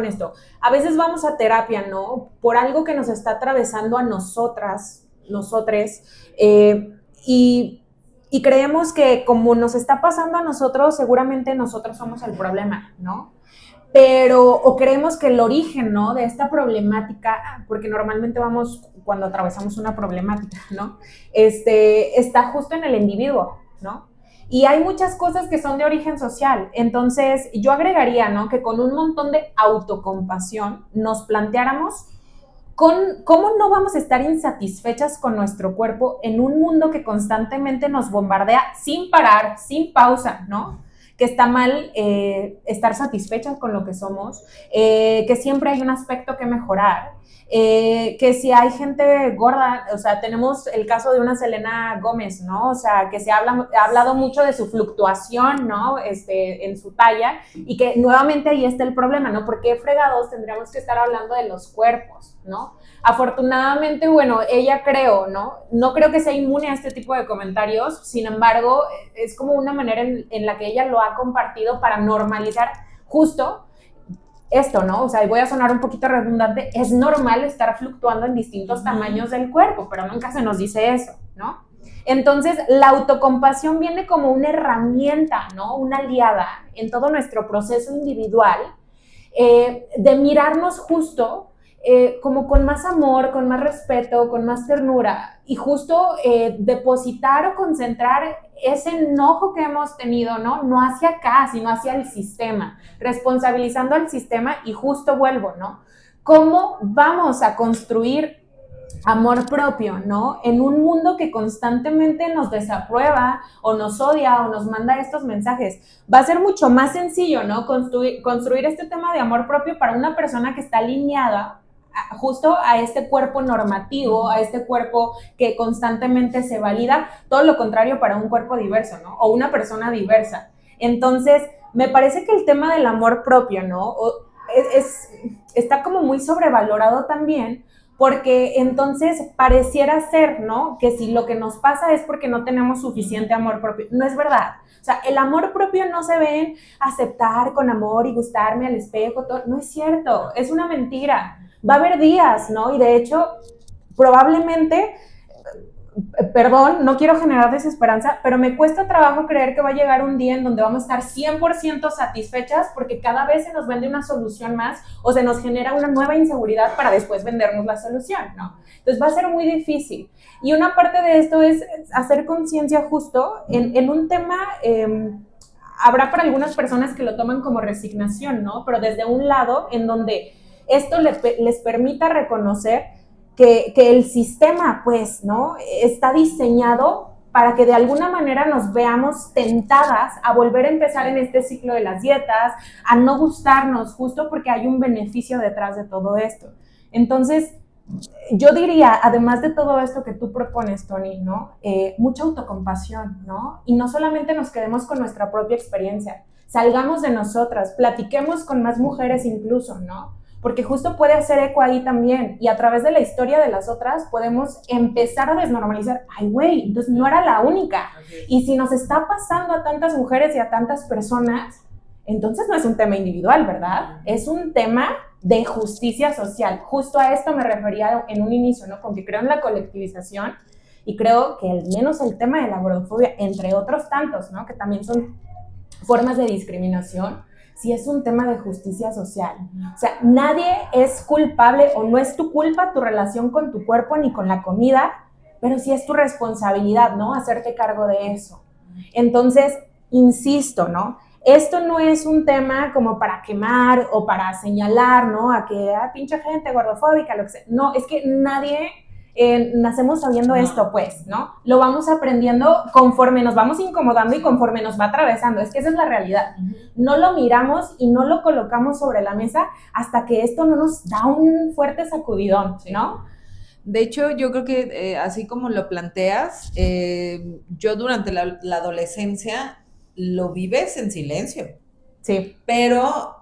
esto? A veces vamos a terapia, ¿no? Por algo que nos está atravesando a nosotres, y creemos que como nos está pasando a nosotros, seguramente nosotros somos el problema, ¿no? O creemos que el origen, ¿no? De esta problemática, porque normalmente vamos cuando atravesamos una problemática, ¿no? Está justo en el individuo, ¿no? Y hay muchas cosas que son de origen social. Entonces, yo agregaría, ¿no? Que con un montón de autocompasión nos planteáramos cómo no vamos a estar insatisfechas con nuestro cuerpo en un mundo que constantemente nos bombardea sin parar, sin pausa, ¿no? que está mal estar satisfechas con lo que somos, que siempre hay un aspecto que mejorar, que si hay gente gorda, o sea, tenemos el caso de una Selena Gómez, ¿no? O sea, que ha hablado mucho de su fluctuación, ¿no? En su talla, y que nuevamente ahí está el problema, ¿no? ¿Por qué fregados tendríamos que estar hablando de los cuerpos, ¿no? Afortunadamente, bueno, ella no creo que sea inmune a este tipo de comentarios, sin embargo, es como una manera en la que ella lo ha compartido para normalizar justo esto, ¿no? O sea, y voy a sonar un poquito redundante, es normal estar fluctuando en distintos tamaños del cuerpo, pero nunca se nos dice eso, ¿no? Entonces, la autocompasión viene como una herramienta, ¿no? Una aliada en todo nuestro proceso individual, de mirarnos justo como con más amor, con más respeto, con más ternura, y justo depositar o concentrar ese enojo que hemos tenido, no hacia acá, sino hacia el sistema, responsabilizando al sistema. Y justo vuelvo, ¿no? ¿Cómo vamos a construir amor propio, ¿no? En un mundo que constantemente nos desaprueba o nos odia o nos manda estos mensajes. Va a ser mucho más sencillo, ¿no? Construir este tema de amor propio para una persona que está alineada justo a este cuerpo normativo, a este cuerpo que constantemente se valida, todo lo contrario para un cuerpo diverso, ¿no? O una persona diversa. Entonces, me parece que el tema del amor propio, ¿no? Está como muy sobrevalorado también, porque entonces pareciera ser, ¿no? Que si lo que nos pasa es porque no tenemos suficiente amor propio. No es verdad. O sea, el amor propio no se ve en aceptar con amor y gustarme al espejo, todo. No es cierto, es una mentira. Va a haber días, ¿no? Y de hecho, probablemente, perdón, no quiero generar desesperanza, pero me cuesta trabajo creer que va a llegar un día en donde vamos a estar 100% satisfechas, porque cada vez se nos vende una solución más o se nos genera una nueva inseguridad para después vendernos la solución, ¿no? Entonces va a ser muy difícil. Y una parte de esto es hacer conciencia justo en un tema. Habrá para algunas personas que lo toman como resignación, ¿no? Pero desde un lado en donde esto les permita reconocer que el sistema, pues, ¿no? Está diseñado para que de alguna manera nos veamos tentadas a volver a empezar en este ciclo de las dietas, a no gustarnos, justo porque hay un beneficio detrás de todo esto. Entonces, yo diría, además de todo esto que tú propones, Tony, ¿no? Mucha autocompasión, ¿no? Y no solamente nos quedemos con nuestra propia experiencia, salgamos de nosotras, platiquemos con más mujeres incluso, ¿no? Porque justo puede hacer eco ahí también, y a través de la historia de las otras podemos empezar a desnormalizar. Ay, güey, entonces no era la única. Y si nos está pasando a tantas mujeres y a tantas personas, entonces no es un tema individual, ¿verdad? Es un tema de justicia social. Justo a esto me refería en un inicio, ¿no? Con que creo en la colectivización, y creo que al menos el tema de la gordofobia, entre otros tantos, ¿no? Que también son formas de discriminación, sí es un tema de justicia social. O sea, nadie es culpable, o no es tu culpa tu relación con tu cuerpo ni con la comida, pero sí es tu responsabilidad, ¿no? Hacerte cargo de eso. Entonces, insisto, ¿no? Esto no es un tema como para quemar o para señalar, ¿no? A que, pinche gente gordofóbica, lo que sea. No, es que nadie nacemos sabiendo esto, pues, ¿no? Lo vamos aprendiendo conforme nos vamos incomodando y conforme nos va atravesando. Es que esa es la realidad. No lo miramos y no lo colocamos sobre la mesa hasta que esto no nos da un fuerte sacudidón, ¿no? De hecho, yo creo que así como lo planteas, yo durante la adolescencia lo vives en silencio. Sí. Pero,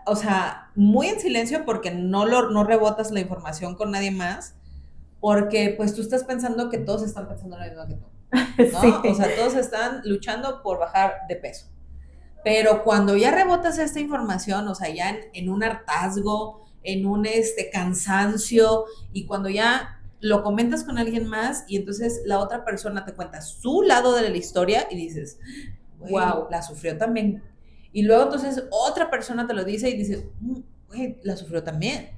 o sea, muy en silencio, porque no rebotas la información con nadie más, porque pues tú estás pensando que todos están pensando lo mismo que tú, ¿no? Sí. O sea, todos están luchando por bajar de peso. Pero cuando ya rebotas esta información, o sea, ya en un hartazgo, en un cansancio, y cuando ya lo comentas con alguien más y entonces la otra persona te cuenta su lado de la historia y dices, wow, la sufrió también. Y luego entonces otra persona te lo dice y dices, güey, la sufrió también.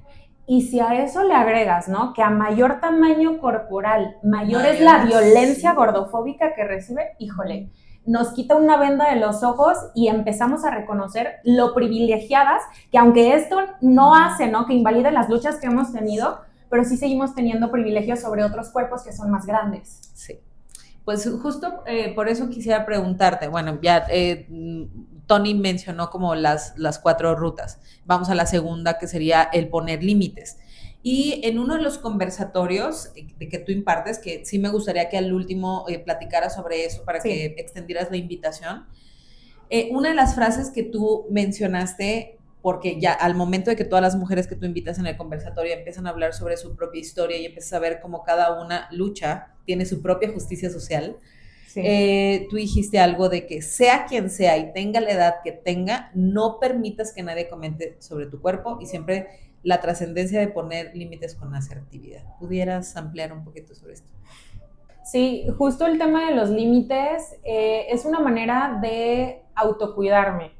Y si a eso le agregas, ¿no? Que a mayor tamaño corporal, mayor es la violencia gordofóbica que recibe, híjole, nos quita una venda de los ojos y empezamos a reconocer lo privilegiadas, que aunque esto no hace, ¿no? Que invalide las luchas que hemos tenido, pero sí seguimos teniendo privilegios sobre otros cuerpos que son más grandes. Sí. Pues justo por eso quisiera preguntarte, bueno, ya Tony mencionó como las 4 rutas. Vamos a la segunda, que sería el poner límites. Y en uno de los conversatorios de que tú impartes, que sí me gustaría que al último platicaras sobre eso para que extendieras la invitación, una de las frases que tú mencionaste, porque ya al momento de que todas las mujeres que tú invitas en el conversatorio empiezan a hablar sobre su propia historia y empiezas a ver cómo cada una lucha, tiene su propia justicia social, tú dijiste algo de que sea quien sea y tenga la edad que tenga, no permitas que nadie comente sobre tu cuerpo y siempre la trascendencia de poner límites con asertividad. ¿Pudieras ampliar un poquito sobre esto? Sí, justo el tema de los límites es una manera de autocuidarme.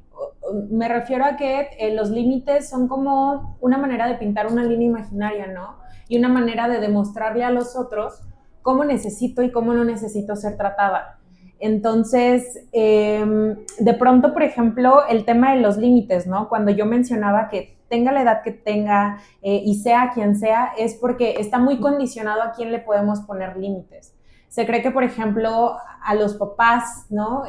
Me refiero a que los límites son como una manera de pintar una línea imaginaria, ¿no? Y una manera de demostrarle a los otros cómo necesito y cómo no necesito ser tratada. Entonces, de pronto, por ejemplo, el tema de los límites, ¿no? Cuando yo mencionaba que tenga la edad que tenga y sea quien sea, es porque está muy condicionado a quién le podemos poner límites. Se cree que, por ejemplo, a los papás, ¿no?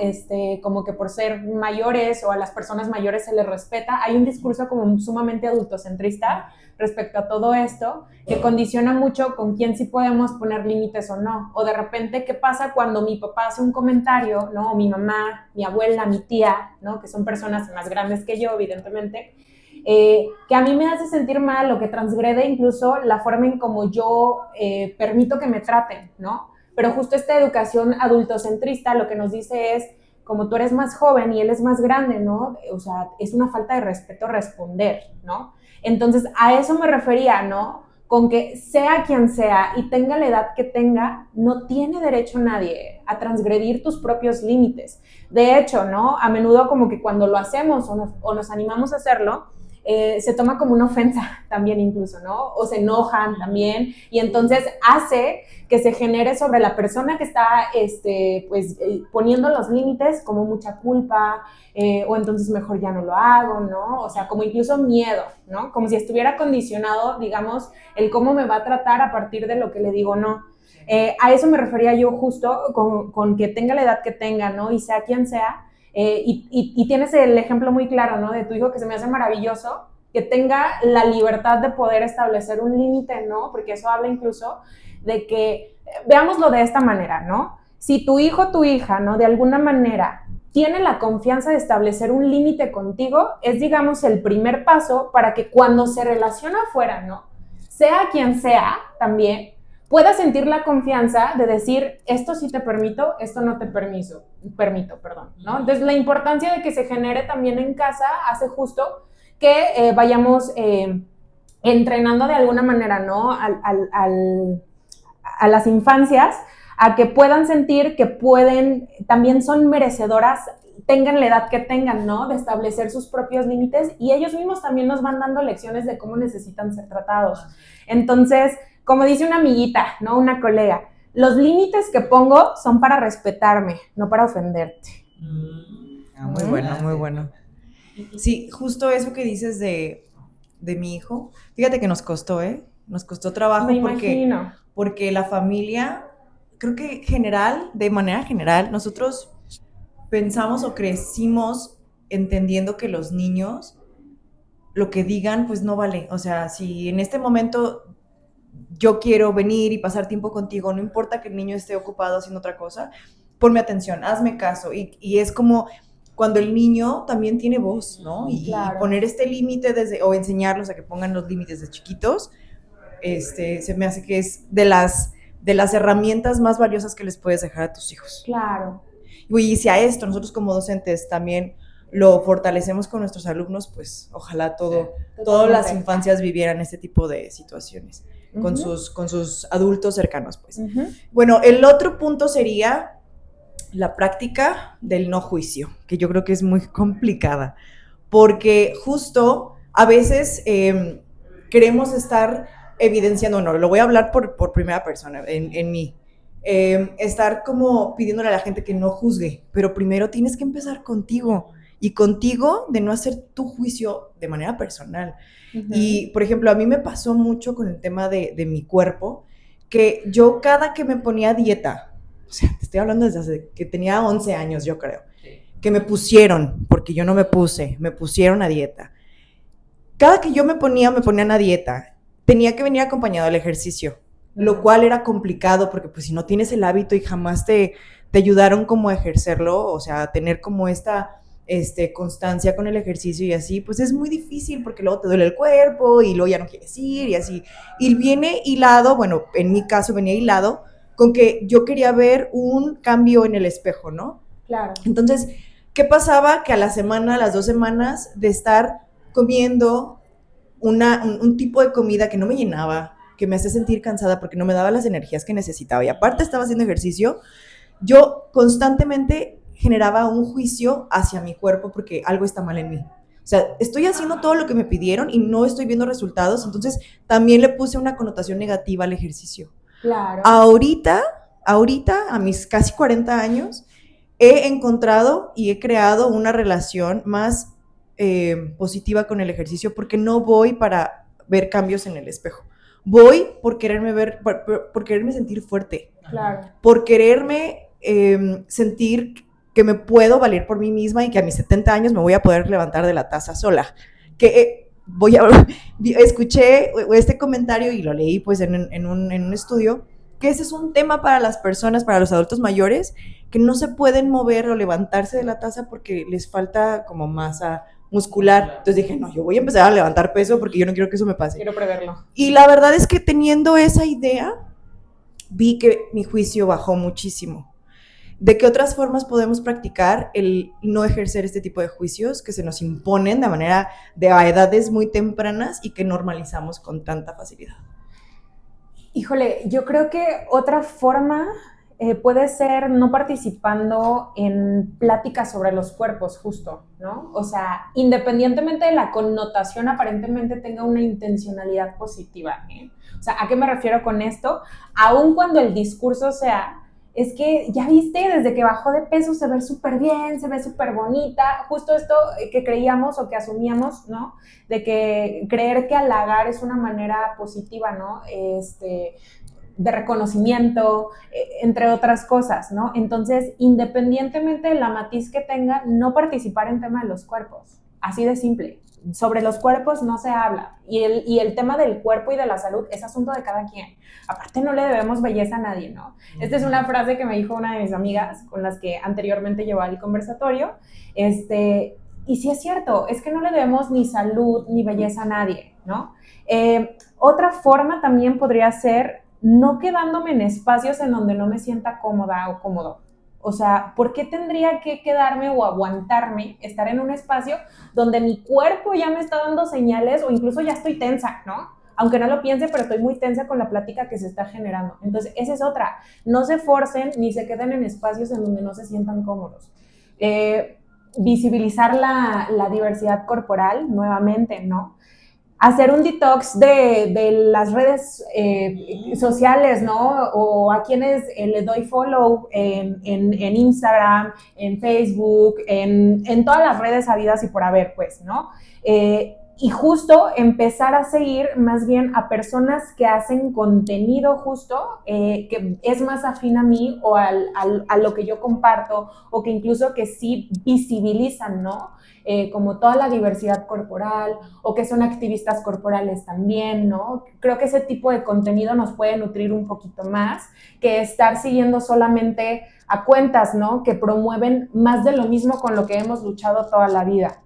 Como que por ser mayores o a las personas mayores se les respeta. Hay un discurso como sumamente adultocentrista respecto a todo esto que condiciona mucho con quién sí podemos poner límites o no. O de repente, ¿qué pasa cuando mi papá hace un comentario, ¿no? O mi mamá, mi abuela, mi tía, ¿no? Que son personas más grandes que yo, evidentemente, que a mí me hace sentir mal o que transgrede incluso la forma en como yo permito que me traten, ¿no? Pero justo esta educación adultocentrista lo que nos dice es, como tú eres más joven y él es más grande, ¿no? O sea, es una falta de respeto responder, ¿no? Entonces, a eso me refería, ¿no? Con que sea quien sea y tenga la edad que tenga, no tiene derecho nadie a transgredir tus propios límites. De hecho, ¿no? A menudo como que cuando lo hacemos o nos animamos a hacerlo, se toma como una ofensa también incluso, ¿no? O se enojan también y entonces hace que se genere sobre la persona que está poniendo los límites como mucha culpa o entonces mejor ya no lo hago, ¿no? O sea, como incluso miedo, ¿no? Como si estuviera condicionado, digamos, el cómo me va a tratar a partir de lo que le digo no. A eso me refería yo justo con que tenga la edad que tenga, ¿no? Y sea quien sea. Y tienes el ejemplo muy claro, ¿no? De tu hijo que se me hace maravilloso, que tenga la libertad de poder establecer un límite, ¿no? Porque eso habla incluso de que, veámoslo de esta manera, ¿no? Si tu hijo o tu hija, ¿no? De alguna manera tiene la confianza de establecer un límite contigo, es, digamos, el primer paso para que cuando se relaciona afuera, ¿no? Sea quien sea también, pueda sentir la confianza de decir, esto sí te permito, esto no te permito, ¿no? Entonces, la importancia de que se genere también en casa hace justo que vayamos entrenando de alguna manera, ¿no? A las infancias a que puedan sentir que pueden, también son merecedoras, tengan la edad que tengan, ¿no? De establecer sus propios límites y ellos mismos también nos van dando lecciones de cómo necesitan ser tratados. Entonces, como dice una amiguita, ¿no? Una colega, los límites que pongo son para respetarme, no para ofenderte. Muy bueno, muy bueno. Sí, justo eso que dices de mi hijo, fíjate que nos costó, nos costó trabajo porque la familia, creo que de manera general, nosotros pensamos o crecimos entendiendo que los niños, lo que digan, pues no vale. O sea, si en este momento yo quiero venir y pasar tiempo contigo, no importa que el niño esté ocupado haciendo otra cosa, ponme atención, hazme caso. Y es como cuando el niño también tiene voz, ¿no? Claro. Y poner este límite o enseñarlos a que pongan los límites de chiquitos, se me hace que es de las herramientas más valiosas que les puedes dejar a tus hijos. Claro. Y si a esto nosotros como docentes también lo fortalecemos con nuestros alumnos, pues ojalá todas las infancias vivieran este tipo de situaciones con sus adultos cercanos, pues. Bueno, el otro punto sería la práctica del no juicio, que yo creo que es muy complicada, porque justo a veces queremos estar evidenciando, no, lo voy a hablar por primera persona, en mí, estar como pidiéndole a la gente que no juzgue, pero primero tienes que empezar contigo, y contigo de no hacer tu juicio de manera personal. Y, por ejemplo, a mí me pasó mucho con el tema de mi cuerpo, que yo cada que me ponía dieta, o sea, te estoy hablando desde hace que tenía 11 años, yo creo, que me pusieron, porque yo no me pusieron a dieta. Cada que yo me ponían a dieta, tenía que venir acompañado al ejercicio, lo cual era complicado porque pues si no tienes el hábito y jamás te ayudaron como a ejercerlo, o sea, a tener como esta constancia con el ejercicio y así, pues es muy difícil porque luego te duele el cuerpo y luego ya no quieres ir y así. Y viene hilado, bueno, en mi caso venía hilado con que yo quería ver un cambio en el espejo, ¿no? Claro. Entonces, ¿qué pasaba? Que a la semana, a las 2 semanas de estar comiendo un tipo de comida que no me llenaba, que me hacía sentir cansada porque no me daba las energías que necesitaba y aparte estaba haciendo ejercicio, yo constantemente generaba un juicio hacia mi cuerpo porque algo está mal en mí. O sea, estoy haciendo todo lo que me pidieron y no estoy viendo resultados, entonces también le puse una connotación negativa al ejercicio. Claro. Ahorita, a mis casi 40 años, he encontrado y he creado una relación más positiva con el ejercicio porque no voy para ver cambios en el espejo. Voy por quererme ver, por quererme sentir fuerte. Claro. Por quererme sentir que me puedo valer por mí misma y que a mis 70 años me voy a poder levantar de la taza sola. Que escuché este comentario y lo leí pues en un estudio, que ese es un tema para las personas, para los adultos mayores, que no se pueden mover o levantarse de la taza porque les falta como masa muscular. Entonces dije, no, yo voy a empezar a levantar peso porque yo no quiero que eso me pase. Quiero preverlo. Y la verdad es que teniendo esa idea, vi que mi juicio bajó muchísimo. ¿De qué otras formas podemos practicar el no ejercer este tipo de juicios que se nos imponen de manera de a edades muy tempranas y que normalizamos con tanta facilidad? Híjole, yo creo que otra forma puede ser no participando en pláticas sobre los cuerpos, justo, ¿no? O sea, independientemente de la connotación, aparentemente tenga una intencionalidad positiva, ¿eh? O sea, ¿a qué me refiero con esto? Aun cuando el discurso sea, es que ya viste, desde que bajó de peso se ve súper bien, se ve súper bonita, justo esto que creíamos o que asumíamos, ¿no? De que creer que halagar es una manera positiva, ¿no? De reconocimiento, entre otras cosas, ¿no? Entonces, independientemente de la matiz que tenga, no participar en tema de los cuerpos, así de simple. Sobre los cuerpos no se habla, y el tema del cuerpo y de la salud es asunto de cada quien. Aparte, no le debemos belleza a nadie, ¿no? Esta es una frase que me dijo una de mis amigas con las que anteriormente llevaba el conversatorio, y sí es cierto, es que no le debemos ni salud ni belleza a nadie, ¿no? Otra forma también podría ser no quedándome en espacios en donde no me sienta cómoda o cómodo. O sea, ¿por qué tendría que quedarme o aguantarme estar en un espacio donde mi cuerpo ya me está dando señales o incluso ya estoy tensa, ¿no? Aunque no lo piense, pero estoy muy tensa con la plática que se está generando. Entonces, esa es otra. No se forcen ni se queden en espacios en donde no se sientan cómodos. Visibilizar la diversidad corporal nuevamente, ¿no? Hacer un detox de las redes sociales, ¿no? O a quienes le doy follow en Instagram, en Facebook, en todas las redes habidas y por haber, pues, ¿no? Y justo empezar a seguir más bien a personas que hacen contenido justo, que es más afín a mí o a lo que yo comparto, o que incluso que sí visibilizan, ¿no? Como toda la diversidad corporal, o que son activistas corporales también, ¿no? Creo que ese tipo de contenido nos puede nutrir un poquito más que estar siguiendo solamente a cuentas, ¿no? Que promueven más de lo mismo con lo que hemos luchado toda la vida.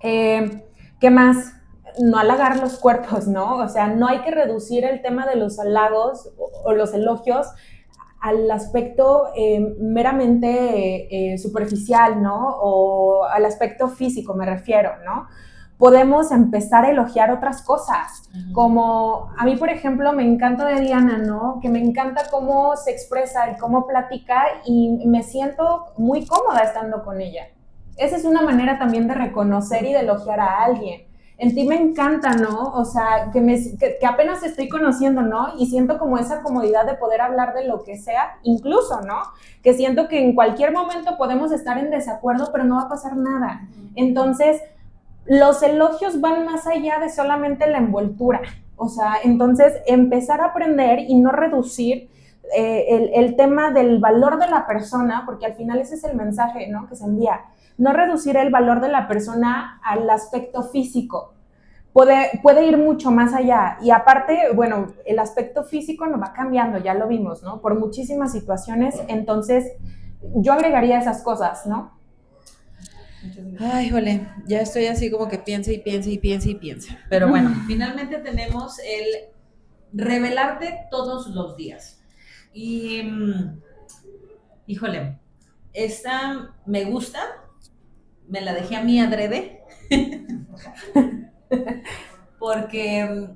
¿Qué más? No halagar los cuerpos, ¿no? O sea, no hay que reducir el tema de los halagos o los elogios al aspecto meramente superficial, ¿no? O al aspecto físico, me refiero, ¿no? Podemos empezar a elogiar otras cosas, como a mí, por ejemplo, me encanta de Diana, ¿no? Que me encanta cómo se expresa y cómo platica y me siento muy cómoda estando con ella. Esa es una manera también de reconocer y de elogiar a alguien. En ti me encanta, ¿no? O sea, que apenas estoy conociendo, ¿no? Y siento como esa comodidad de poder hablar de lo que sea, incluso, ¿no? Que siento que en cualquier momento podemos estar en desacuerdo, pero no va a pasar nada. Entonces, los elogios van más allá de solamente la envoltura. O sea, entonces empezar a aprender y no reducir el tema del valor de la persona, porque al final ese es el mensaje, ¿no?, que se envía. No reducir el valor de la persona al aspecto físico. Puede ir mucho más allá. Y aparte, bueno, el aspecto físico nos va cambiando, ya lo vimos, ¿no?, por muchísimas situaciones. Entonces, yo agregaría esas cosas, ¿no? Ay, jole, ya estoy así como que piensa y piensa y piensa y piensa. Pero bueno, finalmente tenemos el revelarte todos los días. Y, híjole, esta me gusta, me la dejé a mí adrede, porque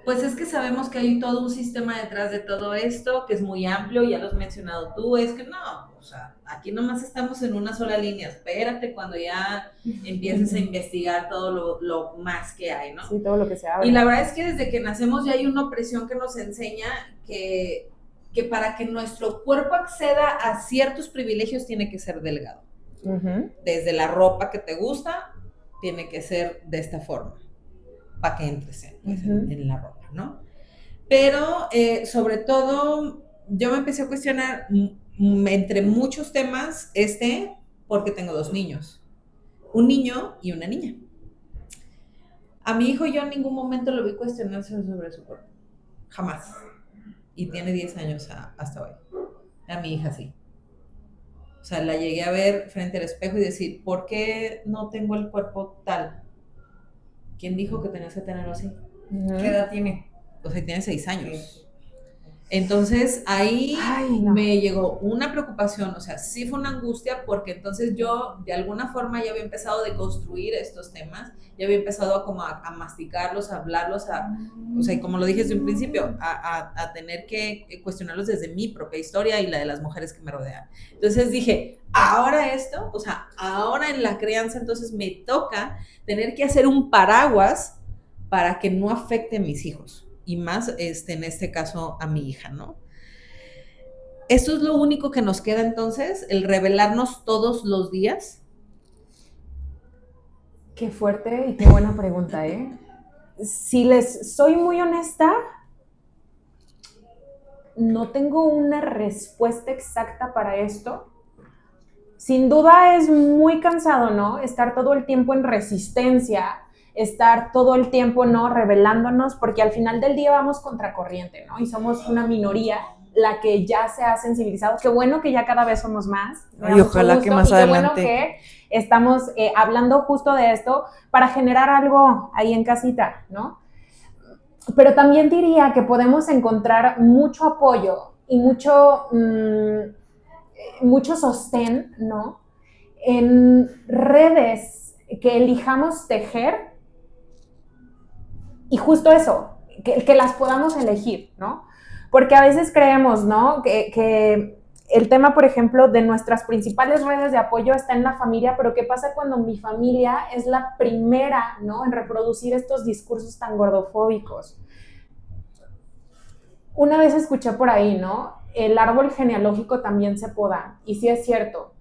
pues es que sabemos que hay todo un sistema detrás de todo esto, que es muy amplio, ya lo has mencionado tú, es que no, o sea, aquí nomás estamos en una sola línea, espérate cuando ya empieces a investigar todo lo más que hay, ¿no? Sí, todo lo que se abre. Y la verdad es que desde que nacemos ya hay una opresión que nos enseña que para que nuestro cuerpo acceda a ciertos privilegios tiene que ser delgado. Uh-huh. Desde la ropa que te gusta, tiene que ser de esta forma, para que entres en la ropa, ¿no? Pero sobre todo, yo me empecé a cuestionar entre muchos temas porque tengo 2 niños, un niño y una niña. A mi hijo yo en ningún momento lo vi cuestionarse sobre su cuerpo, jamás. Y tiene 10 años hasta hoy. A mi hija sí. O sea, la llegué a ver frente al espejo y decir, ¿por qué no tengo el cuerpo tal? ¿Quién dijo que tenías que tenerlo así? Uh-huh. ¿Qué edad tiene? O sea, tiene 6 años. Entonces, ahí me llegó una preocupación, o sea, sí fue una angustia, porque entonces yo, de alguna forma, ya había empezado a deconstruir estos temas, ya había empezado a masticarlos, a hablarlos, o sea, como lo dije desde un principio, a tener que cuestionarlos desde mi propia historia y la de las mujeres que me rodean. Entonces dije, ahora esto, o sea, ahora en la crianza, entonces me toca tener que hacer un paraguas para que no afecte a mis hijos. Y más, en este caso, a mi hija, ¿no? ¿Eso es lo único que nos queda entonces? ¿El revelarnos todos los días? Qué fuerte y qué buena pregunta, ¿eh? Si les soy muy honesta, no tengo una respuesta exacta para esto. Sin duda es muy cansado, ¿no? Estar todo el tiempo en resistencia, estar todo el tiempo, ¿no?, revelándonos, porque al final del día vamos contracorriente, ¿no? Y somos una minoría la que ya se ha sensibilizado. Qué bueno que ya cada vez somos más. Y ojalá que más adelante. Qué bueno que estamos hablando justo de esto para generar algo ahí en casita, ¿no? Pero también diría que podemos encontrar mucho apoyo y mucho sostén, ¿no?, en redes que elijamos tejer. Y justo eso, que las podamos elegir, ¿no? Porque a veces creemos, ¿no?, que el tema, por ejemplo, de nuestras principales redes de apoyo está en la familia, pero ¿qué pasa cuando mi familia es la primera, ¿no?, en reproducir estos discursos tan gordofóbicos? Una vez escuché por ahí, ¿no?, el árbol genealógico también se poda, y sí es cierto.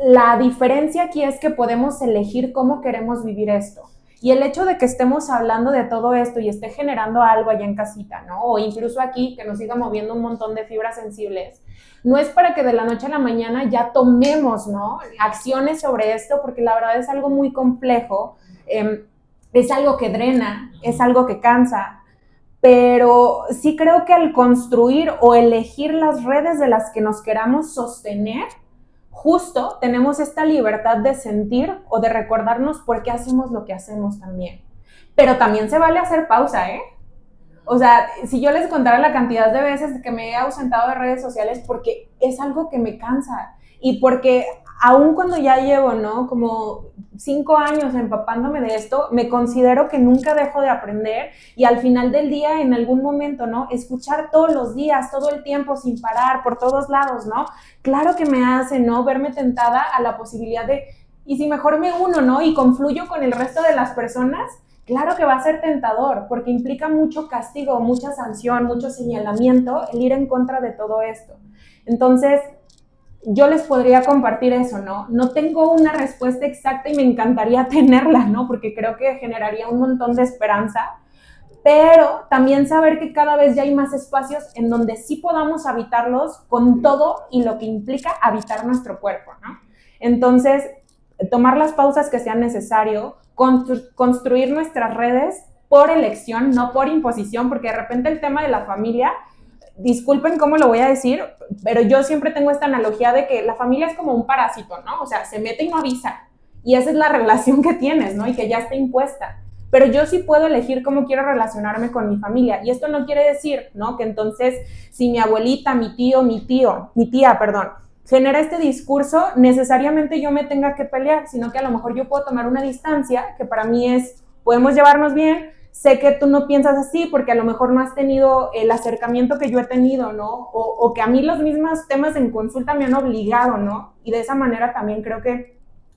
La diferencia aquí es que podemos elegir cómo queremos vivir esto. Y el hecho de que estemos hablando de todo esto y esté generando algo allá en casita, ¿no?, o incluso aquí, que nos siga moviendo un montón de fibras sensibles, no es para que de la noche a la mañana ya tomemos, ¿no?, acciones sobre esto, porque la verdad es algo muy complejo, es algo que drena, es algo que cansa, pero sí creo que al construir o elegir las redes de las que nos queramos sostener, justo tenemos esta libertad de sentir o de recordarnos por qué hacemos lo que hacemos también. Pero también se vale hacer pausa, ¿eh? O sea, si yo les contara la cantidad de veces que me he ausentado de redes sociales porque es algo que me cansa y porque aun cuando ya llevo, ¿no?, como 5 años empapándome de esto, me considero que nunca dejo de aprender y al final del día, en algún momento, ¿no?, escuchar todos los días, todo el tiempo, sin parar, por todos lados, ¿no? Claro que me hace, ¿no?, verme tentada a la posibilidad de, ¿y si mejor me uno, ¿no?, y confluyo con el resto de las personas? Claro que va a ser tentador, porque implica mucho castigo, mucha sanción, mucho señalamiento, el ir en contra de todo esto. Entonces, yo les podría compartir eso, ¿no? No tengo una respuesta exacta y me encantaría tenerla, ¿no?, porque creo que generaría un montón de esperanza, pero también saber que cada vez ya hay más espacios en donde sí podamos habitarlos con todo y lo que implica habitar nuestro cuerpo, ¿no? Entonces, tomar las pausas que sean necesario, construir nuestras redes por elección, no por imposición, porque de repente el tema de la familia, disculpen cómo lo voy a decir, pero yo siempre tengo esta analogía de que la familia es como un parásito, ¿no? O sea, se mete y no avisa, y esa es la relación que tienes, ¿no? Y que ya está impuesta. Pero yo sí puedo elegir cómo quiero relacionarme con mi familia. Y esto no quiere decir, ¿no? Que entonces, si mi abuelita, mi tía, genera este discurso, necesariamente yo me tenga que pelear, sino que a lo mejor yo puedo tomar una distancia, que para mí es, podemos llevarnos bien, sé que tú no piensas así, porque a lo mejor no has tenido el acercamiento que yo he tenido, ¿no? O que a mí los mismos temas en consulta me han obligado, ¿no? Y de esa manera también creo que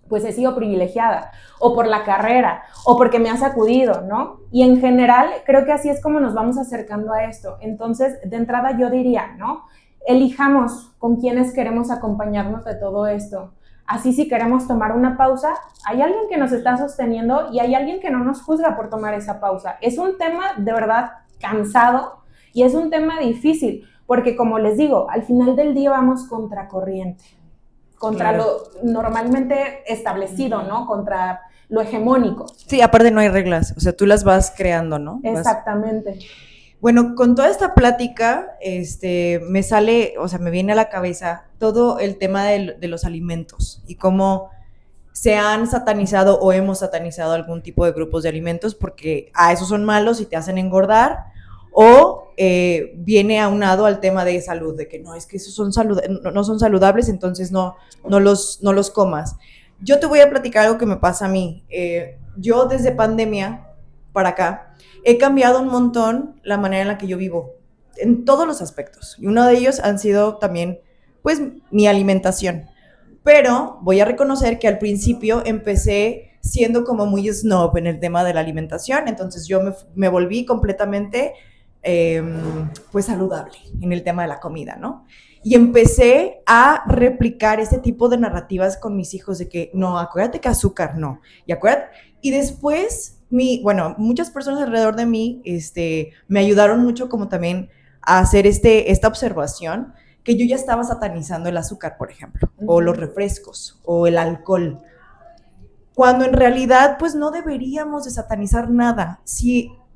pues he sido privilegiada, o por la carrera, o porque me ha sacudido, ¿no? Y en general, creo que así es como nos vamos acercando a esto. Entonces, de entrada yo diría, ¿no? Elijamos con quiénes queremos acompañarnos de todo esto. Así, si queremos tomar una pausa, hay alguien que nos está sosteniendo y hay alguien que no nos juzga por tomar esa pausa. Es un tema de verdad cansado y es un tema difícil, porque como les digo, al final del día vamos contracorriente. Contra lo normalmente establecido, ¿no? Contra lo hegemónico. Sí, aparte no hay reglas, o sea, tú las vas creando, ¿no? Exactamente. Bueno, con toda esta plática, me sale, o sea, me viene a la cabeza todo el tema de los alimentos y cómo se han satanizado o hemos satanizado algún tipo de grupos de alimentos porque esos son malos y te hacen engordar, o viene aunado al tema de salud, de que no, es que esos no son saludables, entonces no los comas. Yo te voy a platicar algo que me pasa a mí. Yo desde pandemia para acá he cambiado un montón la manera en la que yo vivo, en todos los aspectos, y uno de ellos han sido también, pues, mi alimentación. Pero voy a reconocer que al principio empecé siendo como muy snob en el tema de la alimentación, entonces yo me volví completamente pues saludable en el tema de la comida, ¿no? Y empecé a replicar este tipo de narrativas con mis hijos de que no, acuérdate que azúcar no, y después muchas personas alrededor de mí me ayudaron mucho como también a hacer esta observación que yo ya estaba satanizando el azúcar, por ejemplo, o los refrescos, o el alcohol, cuando en realidad pues no deberíamos de satanizar nada.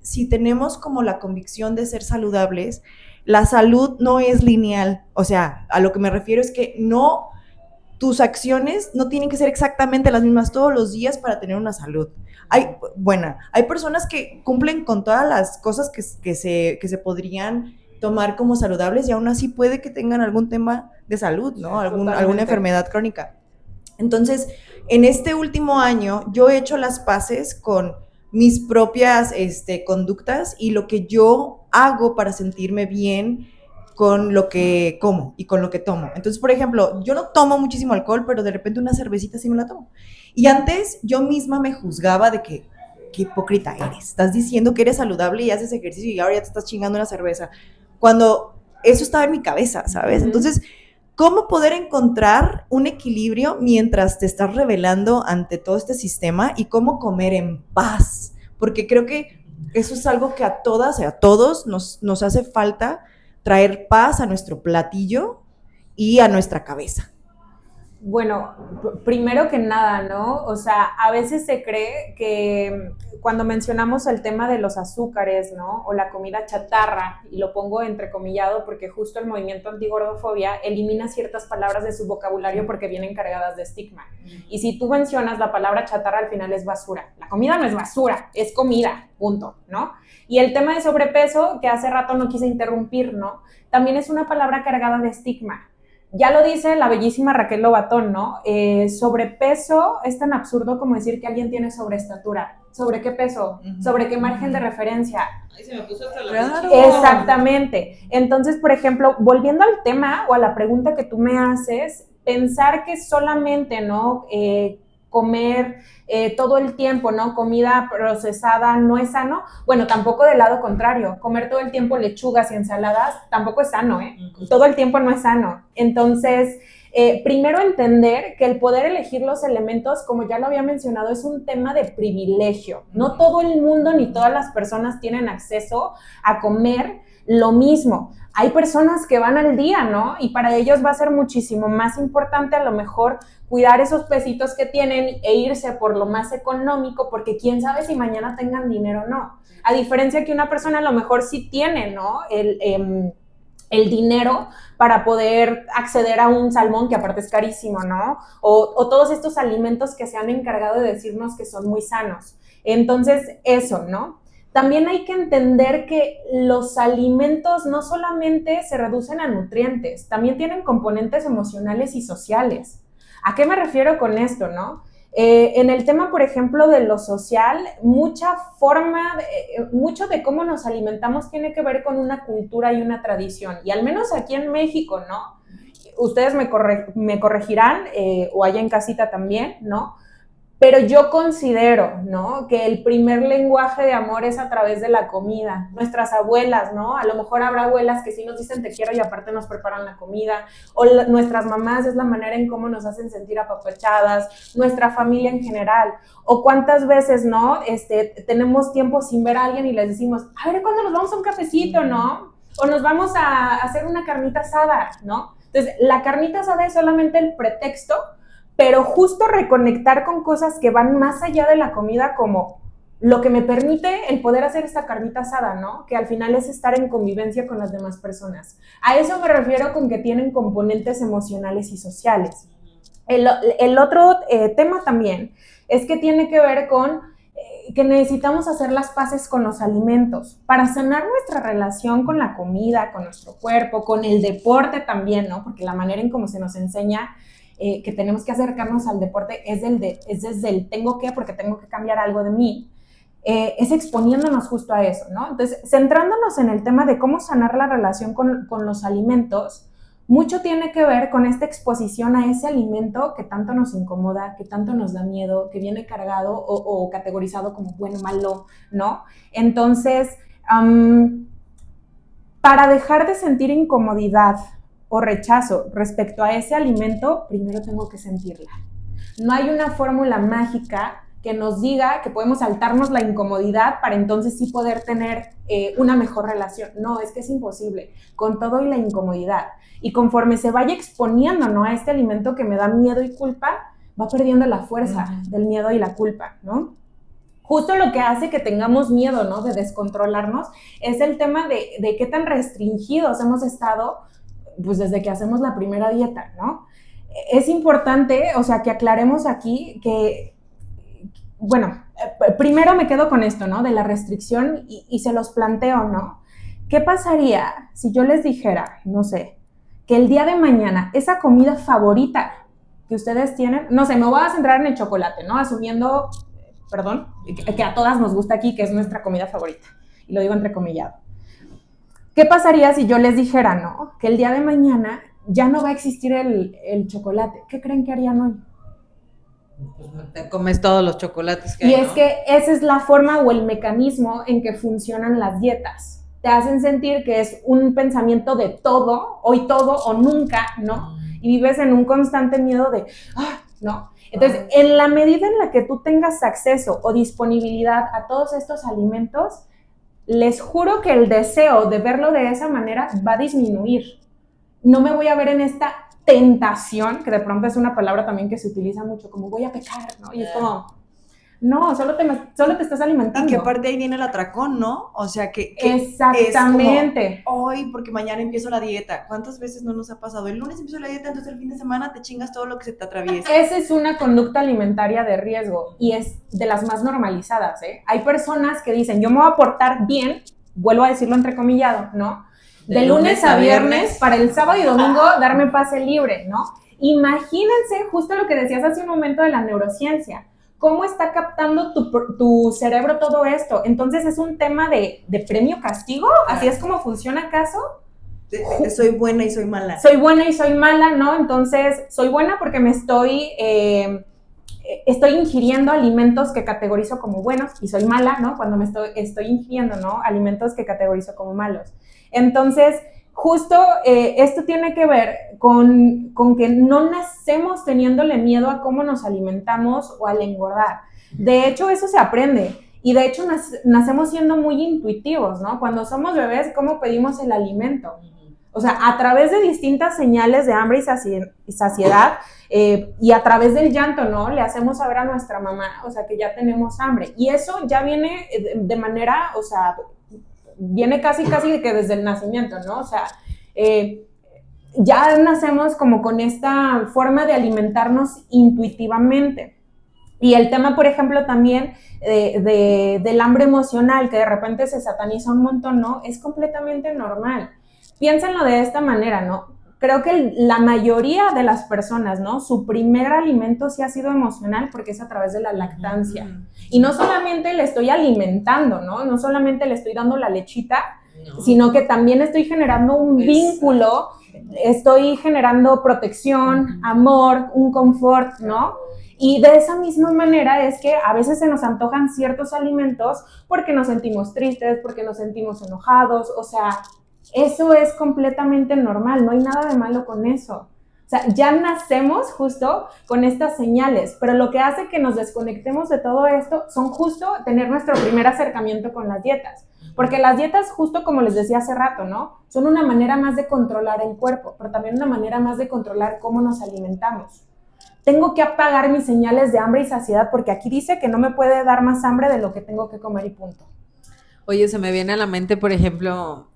Si tenemos como la convicción de ser saludables, la salud no es lineal. O sea, a lo que me refiero es que no, tus acciones no tienen que ser exactamente las mismas todos los días para tener una salud. Hay personas que cumplen con todas las cosas que se podrían tomar como saludables y aún así puede que tengan algún tema de salud, ¿no? Alguna enfermedad crónica. Entonces, en este último año yo he hecho las paces con mis propias conductas y lo que yo hago para sentirme bien con lo que como y con lo que tomo. Entonces, por ejemplo, yo no tomo muchísimo alcohol, pero de repente una cervecita sí me la tomo. Y antes yo misma me juzgaba de que, qué hipócrita eres. Estás diciendo que eres saludable y haces ejercicio y ahora ya te estás chingando una cerveza. Cuando eso estaba en mi cabeza, ¿sabes? Entonces, ¿cómo poder encontrar un equilibrio mientras te estás rebelando ante todo este sistema y cómo comer en paz? Porque creo que eso es algo que a todas y a todos nos hace falta, traer paz a nuestro platillo y a nuestra cabeza. Bueno, primero que nada, ¿no? O sea, a veces se cree que cuando mencionamos el tema de los azúcares, ¿no? O la comida chatarra, y lo pongo entrecomillado porque justo el movimiento antigordofobia elimina ciertas palabras de su vocabulario porque vienen cargadas de estigma. Y si tú mencionas la palabra chatarra, al final es basura. La comida no es basura, es comida, punto, ¿no? Y el tema de sobrepeso, que hace rato no quise interrumpir, ¿no? También es una palabra cargada de estigma. Ya lo dice la bellísima Raquel Lobatón, ¿no? Sobrepeso es tan absurdo como decir que alguien tiene sobreestatura. ¿Sobre qué peso? Uh-huh. ¿Sobre qué margen de referencia? Ahí se me puso hasta la claro. Exactamente. Entonces, por ejemplo, volviendo al tema o a la pregunta que tú me haces, pensar que solamente, ¿no? Comer todo el tiempo, ¿no? Comida procesada no es sano. Bueno, tampoco del lado contrario. Comer todo el tiempo lechugas y ensaladas tampoco es sano, ¿eh? Todo el tiempo no es sano. Entonces, Primero entender que el poder elegir los elementos, como ya lo había mencionado, es un tema de privilegio. No todo el mundo ni todas las personas tienen acceso a comer lo mismo. Hay personas que van al día, ¿no? Y para ellos va a ser muchísimo más importante a lo mejor cuidar esos pesitos que tienen e irse por lo más económico, porque quién sabe si mañana tengan dinero o no. A diferencia que una persona a lo mejor sí tiene, ¿no? El dinero para poder acceder a un salmón, que aparte es carísimo, ¿no? O todos estos alimentos que se han encargado de decirnos que son muy sanos. Entonces, eso, ¿no? También hay que entender que los alimentos no solamente se reducen a nutrientes, también tienen componentes emocionales y sociales. ¿A qué me refiero con esto, no? En el tema, por ejemplo, de lo social, mucho de cómo nos alimentamos tiene que ver con una cultura y una tradición. Y al menos aquí en México, ¿no? Ustedes me corregirán, o allá en casita también, ¿no? Pero yo considero, ¿no? Que el primer lenguaje de amor es a través de la comida. Nuestras abuelas, ¿no? A lo mejor habrá abuelas que sí nos dicen te quiero y aparte nos preparan la comida. O nuestras mamás es la manera en cómo nos hacen sentir apapachadas. Nuestra familia en general. O cuántas veces, ¿no? Tenemos tiempo sin ver a alguien y les decimos, a ver, ¿cuándo nos vamos a un cafecito, no? O nos vamos a hacer una carnita asada, ¿no? Entonces, la carnita asada es solamente el pretexto, pero justo reconectar con cosas que van más allá de la comida, como lo que me permite el poder hacer esta carnita asada, ¿no? Que al final es estar en convivencia con las demás personas. A eso me refiero con que tienen componentes emocionales y sociales. El otro tema también es que tiene que ver con que necesitamos hacer las paces con los alimentos para sanar nuestra relación con la comida, con nuestro cuerpo, con el deporte también, ¿no? Porque la manera en cómo se nos enseña que tenemos que acercarnos al deporte es desde el tengo que, porque tengo que cambiar algo de mí, es exponiéndonos justo a eso, ¿no? Entonces, centrándonos en el tema de cómo sanar la relación con los alimentos, mucho tiene que ver con esta exposición a ese alimento que tanto nos incomoda, que tanto nos da miedo, que viene cargado o categorizado como bueno, malo, ¿no? Entonces, para dejar de sentir incomodidad o rechazo respecto a ese alimento, primero tengo que sentirla. No hay una fórmula mágica que nos diga que podemos saltarnos la incomodidad para entonces sí poder tener una mejor relación. No, es que es imposible, con todo y la incomodidad. Y conforme se vaya exponiendo, ¿no?, a este alimento que me da miedo y culpa, va perdiendo la fuerza del miedo y la culpa, ¿no? Justo lo que hace que tengamos miedo, ¿no?, de descontrolarnos, es el tema de qué tan restringidos hemos estado, pues desde que hacemos la primera dieta, ¿no? Es importante, o sea, que aclaremos aquí que, bueno, primero me quedo con esto, ¿no?, de la restricción y se los planteo, ¿no? ¿Qué pasaría si yo les dijera, no sé, que el día de mañana esa comida favorita que ustedes tienen, no sé, me voy a centrar en el chocolate, ¿no?, asumiendo, perdón, que a todas nos gusta aquí, que es nuestra comida favorita, y lo digo entrecomillado. ¿Qué pasaría si yo les dijera, no, que el día de mañana ya no va a existir el chocolate? ¿Qué creen que harían hoy? Pues te comes todos los chocolates que hay, Y es ¿no? que esa es la forma o el mecanismo en que funcionan las dietas. Te hacen sentir que es un pensamiento de todo, hoy todo o nunca, ¿no? Y vives en un constante miedo de, ¿no? Entonces, en la medida en la que tú tengas acceso o disponibilidad a todos estos alimentos, les juro que el deseo de verlo de esa manera va a disminuir. No me voy a ver en esta tentación, que de pronto es una palabra también que se utiliza mucho, como voy a pecar, ¿no? Y es como, no, solo te estás alimentando. Y que aparte ahí viene el atracón, ¿no? O sea, que exactamente. Es como, hoy, porque mañana empiezo la dieta. ¿Cuántas veces no nos ha pasado? El lunes empiezo la dieta, entonces el fin de semana te chingas todo lo que se te atraviesa. Esa es una conducta alimentaria de riesgo y es de las más normalizadas, ¿eh? Hay personas que dicen, yo me voy a portar bien, vuelvo a decirlo entrecomillado, ¿no? De lunes a viernes, para el sábado y domingo darme pase libre, ¿no? Imagínense justo lo que decías hace un momento de la neurociencia. ¿Cómo está captando tu cerebro todo esto? Entonces, ¿es un tema de premio-castigo? ¿Así es como funciona acaso? Soy buena y soy mala. Soy buena y soy mala, ¿no? Entonces, soy buena porque me estoy ingiriendo alimentos que categorizo como buenos y soy mala, ¿no? Cuando me estoy ingiriendo, ¿no?, alimentos que categorizo como malos. Entonces, justo esto tiene que ver con que no nacemos teniéndole miedo a cómo nos alimentamos o al engordar. De hecho, eso se aprende. Y de hecho, nacemos siendo muy intuitivos, ¿no? Cuando somos bebés, ¿cómo pedimos el alimento? O sea, a través de distintas señales de hambre y saciedad, y a través del llanto, ¿no? Le hacemos saber a nuestra mamá, o sea, que ya tenemos hambre. Y eso ya viene de manera, o sea, viene casi que desde el nacimiento, ¿no? O sea, ya nacemos como con esta forma de alimentarnos intuitivamente. Y el tema, por ejemplo, también del hambre emocional, que de repente se sataniza un montón, ¿no? Es completamente normal. Piénsenlo de esta manera, ¿no? Creo que la mayoría de las personas, ¿no? Su primer alimento sí ha sido emocional porque es a través de la lactancia. Y no solamente le estoy alimentando, ¿no? No solamente le estoy dando la lechita, sino que también estoy generando un vínculo, estoy generando protección, amor, un confort, ¿no? Y de esa misma manera es que a veces se nos antojan ciertos alimentos porque nos sentimos tristes, porque nos sentimos enojados, o sea, eso es completamente normal, no hay nada de malo con eso. O sea, ya nacemos justo con estas señales, pero lo que hace que nos desconectemos de todo esto son justo tener nuestro primer acercamiento con las dietas. Porque las dietas, justo como les decía hace rato, ¿no? Son una manera más de controlar el cuerpo, pero también una manera más de controlar cómo nos alimentamos. Tengo que apagar mis señales de hambre y saciedad porque aquí dice que no me puede dar más hambre de lo que tengo que comer y punto. Oye, se me viene a la mente, por ejemplo,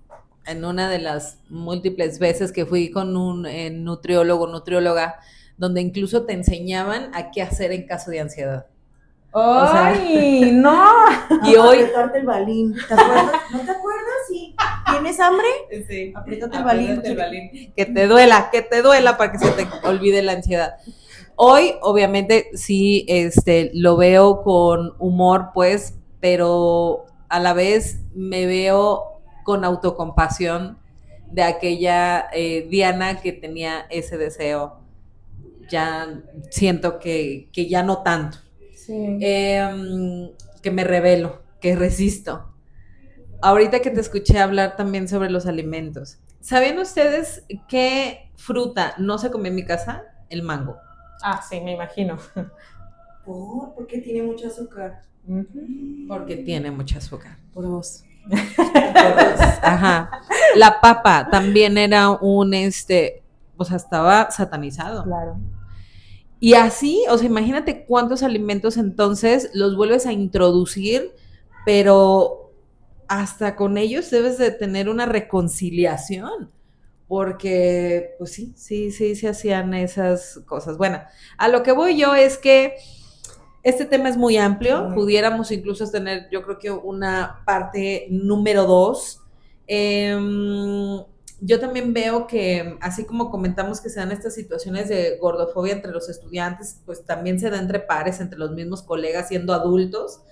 en una de las múltiples veces que fui con un nutrióloga, donde incluso te enseñaban a qué hacer en caso de ansiedad. ¡Ay, no! Y hoy... Apretarte el balín, ¿te acuerdas? ¿No te acuerdas? Sí. ¿Tienes hambre? Sí. Apriétate el balín. Que te duela para que se te olvide la ansiedad. Hoy, obviamente, sí, lo veo con humor, pues, pero a la vez me veo con autocompasión de aquella Diana que tenía ese deseo. Ya siento que ya no tanto. Sí. Que me rebelo, que resisto. Ahorita que te escuché hablar también sobre los alimentos, ¿sabían ustedes qué fruta no se come en mi casa? El mango. Ah, sí, me imagino. ¿Por qué tiene mucho azúcar? Porque tiene mucho azúcar. Por vos. Ajá. La papa también era un, o sea, estaba satanizado. Claro. Y así, o sea, imagínate cuántos alimentos entonces los vuelves a introducir, pero hasta con ellos debes de tener una reconciliación, porque pues sí se hacían esas cosas. Bueno, a lo que voy yo es que este tema es muy amplio, pudiéramos incluso tener, yo creo que una parte número 2. Yo también veo que, así como comentamos que se dan estas situaciones de gordofobia entre los estudiantes, pues también se da entre pares, entre los mismos colegas siendo adultos.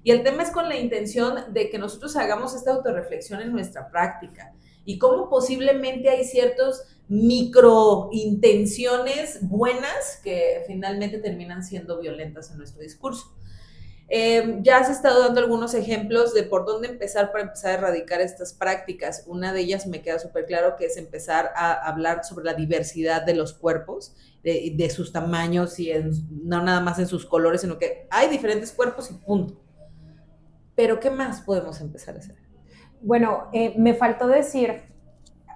Y el tema es con la intención de que nosotros hagamos esta autorreflexión en nuestra práctica y cómo posiblemente hay ciertos microintenciones buenas que finalmente terminan siendo violentas en nuestro discurso. Ya has estado dando algunos ejemplos de por dónde empezar para empezar a erradicar estas prácticas. Una de ellas me queda súper claro que es empezar a hablar sobre la diversidad de los cuerpos, de sus tamaños y no nada más en sus colores, sino que hay diferentes cuerpos y punto. Pero ¿qué más podemos empezar a hacer? Bueno, me faltó decir,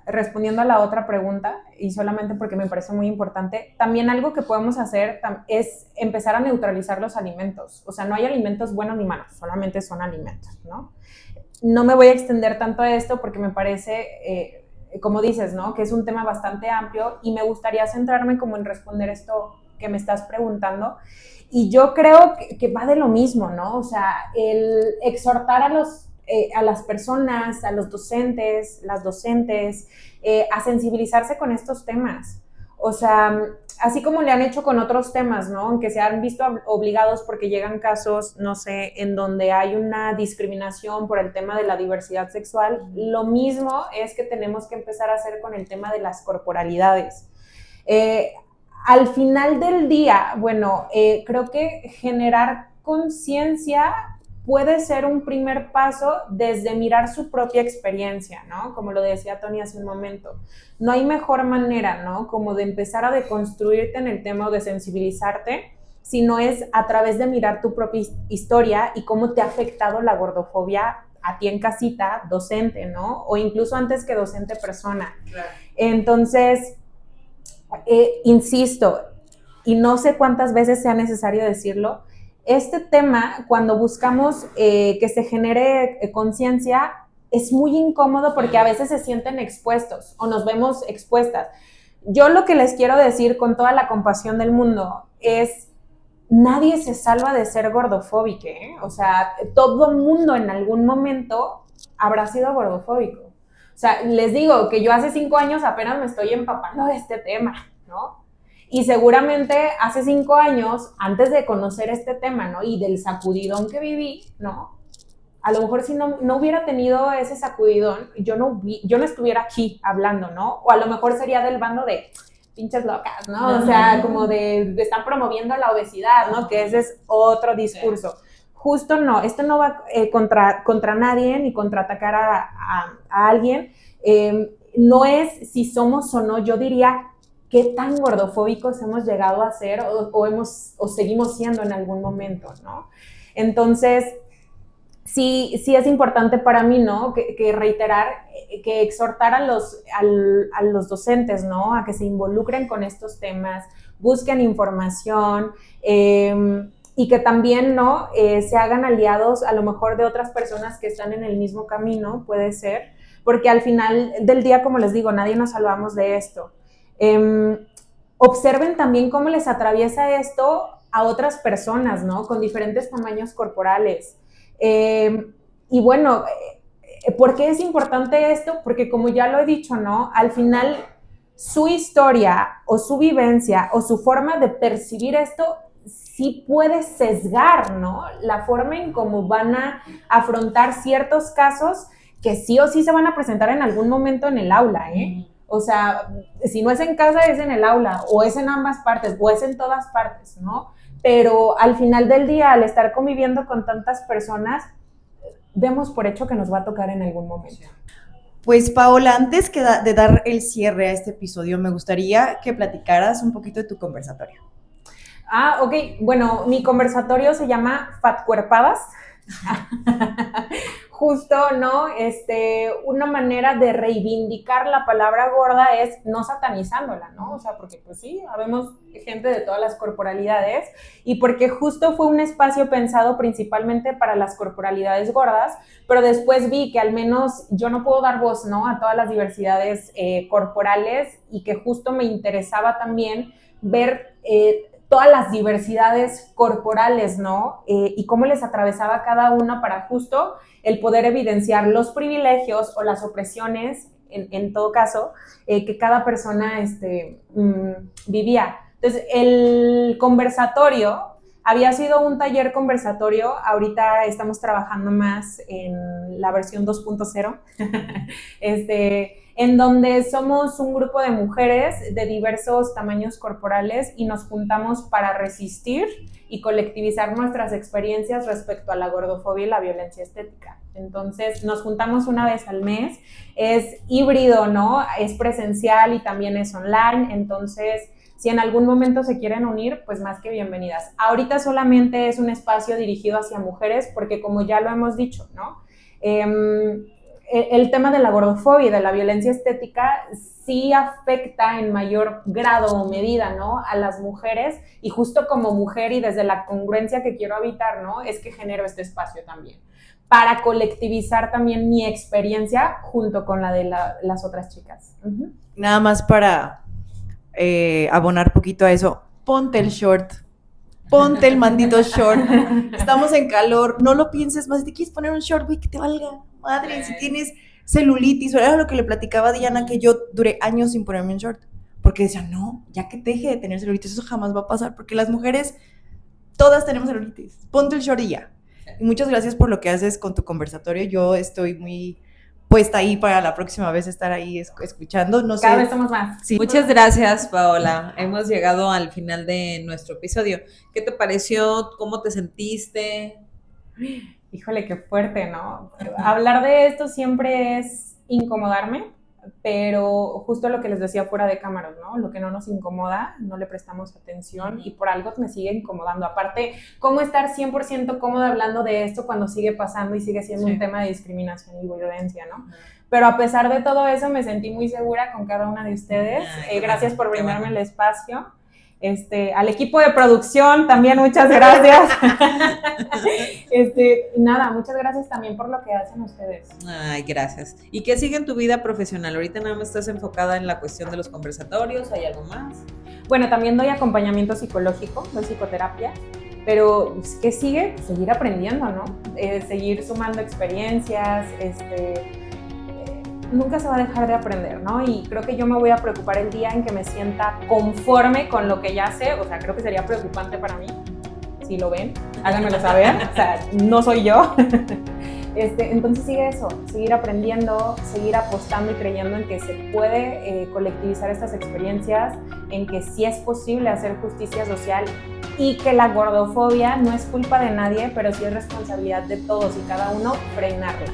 respondiendo a la otra pregunta, y solamente porque me parece muy importante, también algo que podemos hacer es empezar a neutralizar los alimentos. O sea, no hay alimentos buenos ni malos, solamente son alimentos, ¿no? No me voy a extender tanto a esto porque me parece, como dices, ¿no? Que es un tema bastante amplio y me gustaría centrarme como en responder esto que me estás preguntando. Y yo creo que va de lo mismo, ¿no? O sea, el exhortar a las personas, a los docentes, las docentes, a sensibilizarse con estos temas. O sea, así como le han hecho con otros temas, ¿no? Aunque se han visto obligados porque llegan casos, no sé, en donde hay una discriminación por el tema de la diversidad sexual, lo mismo es que tenemos que empezar a hacer con el tema de las corporalidades. Al final del día, bueno, creo que generar conciencia puede ser un primer paso desde mirar su propia experiencia, ¿no? Como lo decía Tony hace un momento. No hay mejor manera, ¿no? Como de empezar a deconstruirte en el tema o de sensibilizarte, sino es a través de mirar tu propia historia y cómo te ha afectado la gordofobia a ti en casita, docente, ¿no? O incluso antes que docente persona. Claro. Entonces, insisto, y no sé cuántas veces sea necesario decirlo, este tema, cuando buscamos que se genere conciencia, es muy incómodo porque a veces se sienten expuestos o nos vemos expuestas. Yo lo que les quiero decir con toda la compasión del mundo es, nadie se salva de ser gordofóbico, ¿eh? O sea, todo el mundo en algún momento habrá sido gordofóbico. O sea, les digo que yo hace 5 años apenas me estoy empapando de este tema, ¿no? Y seguramente hace 5 años, antes de conocer este tema, ¿no? Y del sacudidón que viví, ¿no? A lo mejor si no hubiera tenido ese sacudidón, yo no estuviera aquí hablando, ¿no? O a lo mejor sería del bando de pinches locas, ¿no? O sea, como de están promoviendo la obesidad, ¿no? Que ese es otro discurso. Sí. Justo no, esto no va contra nadie ni contra atacar a alguien. No es si somos o no, yo diría qué tan gordofóbicos hemos llegado a ser o seguimos siendo en algún momento, ¿no? Entonces, sí es importante para mí, ¿no? Que reiterar, que exhortar a los docentes, ¿no? A que se involucren con estos temas, busquen información, y que también, ¿no? Se hagan aliados a lo mejor de otras personas que están en el mismo camino, puede ser, porque al final del día, como les digo, nadie nos salvamos de esto. Observen también cómo les atraviesa esto a otras personas, ¿no? Con diferentes tamaños corporales. Y bueno, ¿por qué es importante esto? Porque como ya lo he dicho, ¿no? Al final, su historia o su vivencia o su forma de percibir esto sí puede sesgar, ¿no? La forma en cómo van a afrontar ciertos casos que sí o sí se van a presentar en algún momento en el aula, ¿eh? O sea, si no es en casa, es en el aula, o es en ambas partes, o es en todas partes, ¿no? Pero al final del día, al estar conviviendo con tantas personas, demos por hecho que nos va a tocar en algún momento. Pues Paola, antes de dar el cierre a este episodio, me gustaría que platicaras un poquito de tu conversatorio. Ok. Bueno, mi conversatorio se llama Fatcuerpadas. Justo, ¿no? Una manera de reivindicar la palabra gorda es no satanizándola, ¿no? O sea, porque pues sí, habemos gente de todas las corporalidades y porque justo fue un espacio pensado principalmente para las corporalidades gordas, pero después vi que al menos yo no puedo dar voz, ¿no? A todas las diversidades corporales y que justo me interesaba también ver todas las diversidades corporales, ¿no? Y cómo les atravesaba cada una para justo el poder evidenciar los privilegios o las opresiones, en todo caso, que cada persona vivía. Entonces, el conversatorio había sido un taller conversatorio, ahorita estamos trabajando más en la versión 2.0, en donde somos un grupo de mujeres de diversos tamaños corporales y nos juntamos para resistir y colectivizar nuestras experiencias respecto a la gordofobia y la violencia estética. Entonces, nos juntamos una vez al mes, es híbrido, ¿no? Es presencial y también es online, entonces, si en algún momento se quieren unir, pues más que bienvenidas. Ahorita solamente es un espacio dirigido hacia mujeres, porque como ya lo hemos dicho, ¿no? El tema de la gordofobia y de la violencia estética sí afecta en mayor grado o medida, ¿no? A las mujeres, y justo como mujer y desde la congruencia que quiero habitar, ¿no? Es que genero este espacio también, para colectivizar también mi experiencia junto con la de las otras chicas. Uh-huh. Nada más para abonar poquito a eso, ponte el short, ponte el maldito short, estamos en calor, no lo pienses más, si te quieres poner un short, güey, que te valga madre, si tienes celulitis, era lo que le platicaba a Diana, que yo duré años sin ponerme un short, porque decía, no, ya que deje de tener celulitis, eso jamás va a pasar, porque las mujeres, todas tenemos celulitis, ponte el short y ya. Y muchas gracias por lo que haces con tu conversatorio, yo estoy muy puesta ahí para la próxima vez estar ahí escuchando, no sé. Cada vez somos más. Sí. Muchas gracias, Paola. Hemos llegado al final de nuestro episodio. ¿Qué te pareció? ¿Cómo te sentiste? híjole, qué fuerte, ¿no? Hablar de esto siempre es incomodarme, pero justo lo que les decía fuera de cámaras, ¿no? Lo que no nos incomoda, no le prestamos atención y por algo me sigue incomodando. Aparte, ¿cómo estar 100% cómoda hablando de esto cuando sigue pasando y sigue siendo un tema de discriminación y violencia, ¿no? Pero a pesar de todo eso, me sentí muy segura con cada una de ustedes. Gracias por brindarme el espacio. Al equipo de producción también muchas gracias. Nada, muchas gracias también por lo que hacen ustedes. Ay, gracias. ¿Y qué sigue en tu vida profesional? Ahorita nada más estás enfocada en la cuestión de los conversatorios, ¿hay algo más? Bueno, también doy acompañamiento psicológico, doy psicoterapia, pero ¿qué sigue? Seguir aprendiendo, ¿no? Seguir sumando experiencias, nunca se va a dejar de aprender, ¿no? Y creo que yo me voy a preocupar el día en que me sienta conforme con lo que ya sé, o sea, creo que sería preocupante para mí, si lo ven, háganmelo saber, o sea, no soy yo. Entonces sigue eso, seguir aprendiendo, seguir apostando y creyendo en que se puede colectivizar estas experiencias, en que sí es posible hacer justicia social y que la gordofobia no es culpa de nadie, pero sí es responsabilidad de todos y cada uno frenarla.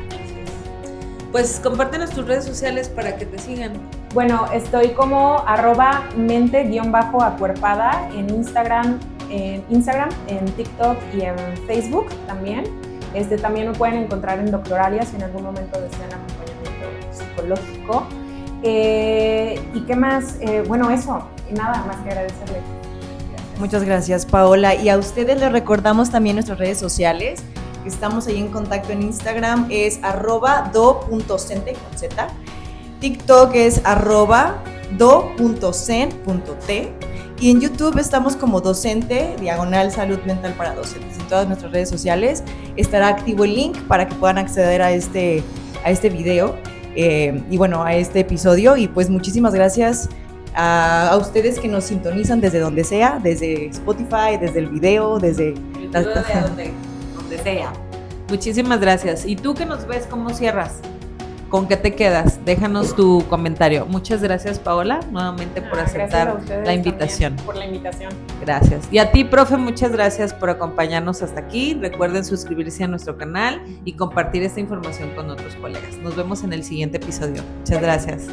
Pues compártenos tus redes sociales para que te sigan. Bueno, estoy como @mente_acuerpada en Instagram, en TikTok y en Facebook también. También me pueden encontrar en Doctoralia si en algún momento desean acompañamiento psicológico. ¿Y qué más? Bueno, eso, y nada más que agradecerles. Muchas gracias, Paola. Y a ustedes les recordamos también nuestras redes sociales. Estamos ahí en contacto en Instagram, es @do.cente con Z. TikTok es @do.cen.t. Y en YouTube estamos como docente, /salud mental para docentes. En todas nuestras redes sociales estará activo el link para que puedan acceder a este video y bueno, a este episodio. Y pues muchísimas gracias a ustedes que nos sintonizan desde donde sea, desde Spotify, desde el video, desde donde sea. Muchísimas gracias. ¿Y tú que nos ves, cómo cierras? ¿Con qué te quedas? Déjanos tu comentario. Muchas gracias, Paola, nuevamente por aceptar la invitación. Por la invitación. Gracias. Y a ti, profe, muchas gracias por acompañarnos hasta aquí. Recuerden suscribirse a nuestro canal y compartir esta información con otros colegas. Nos vemos en el siguiente episodio. Muchas gracias.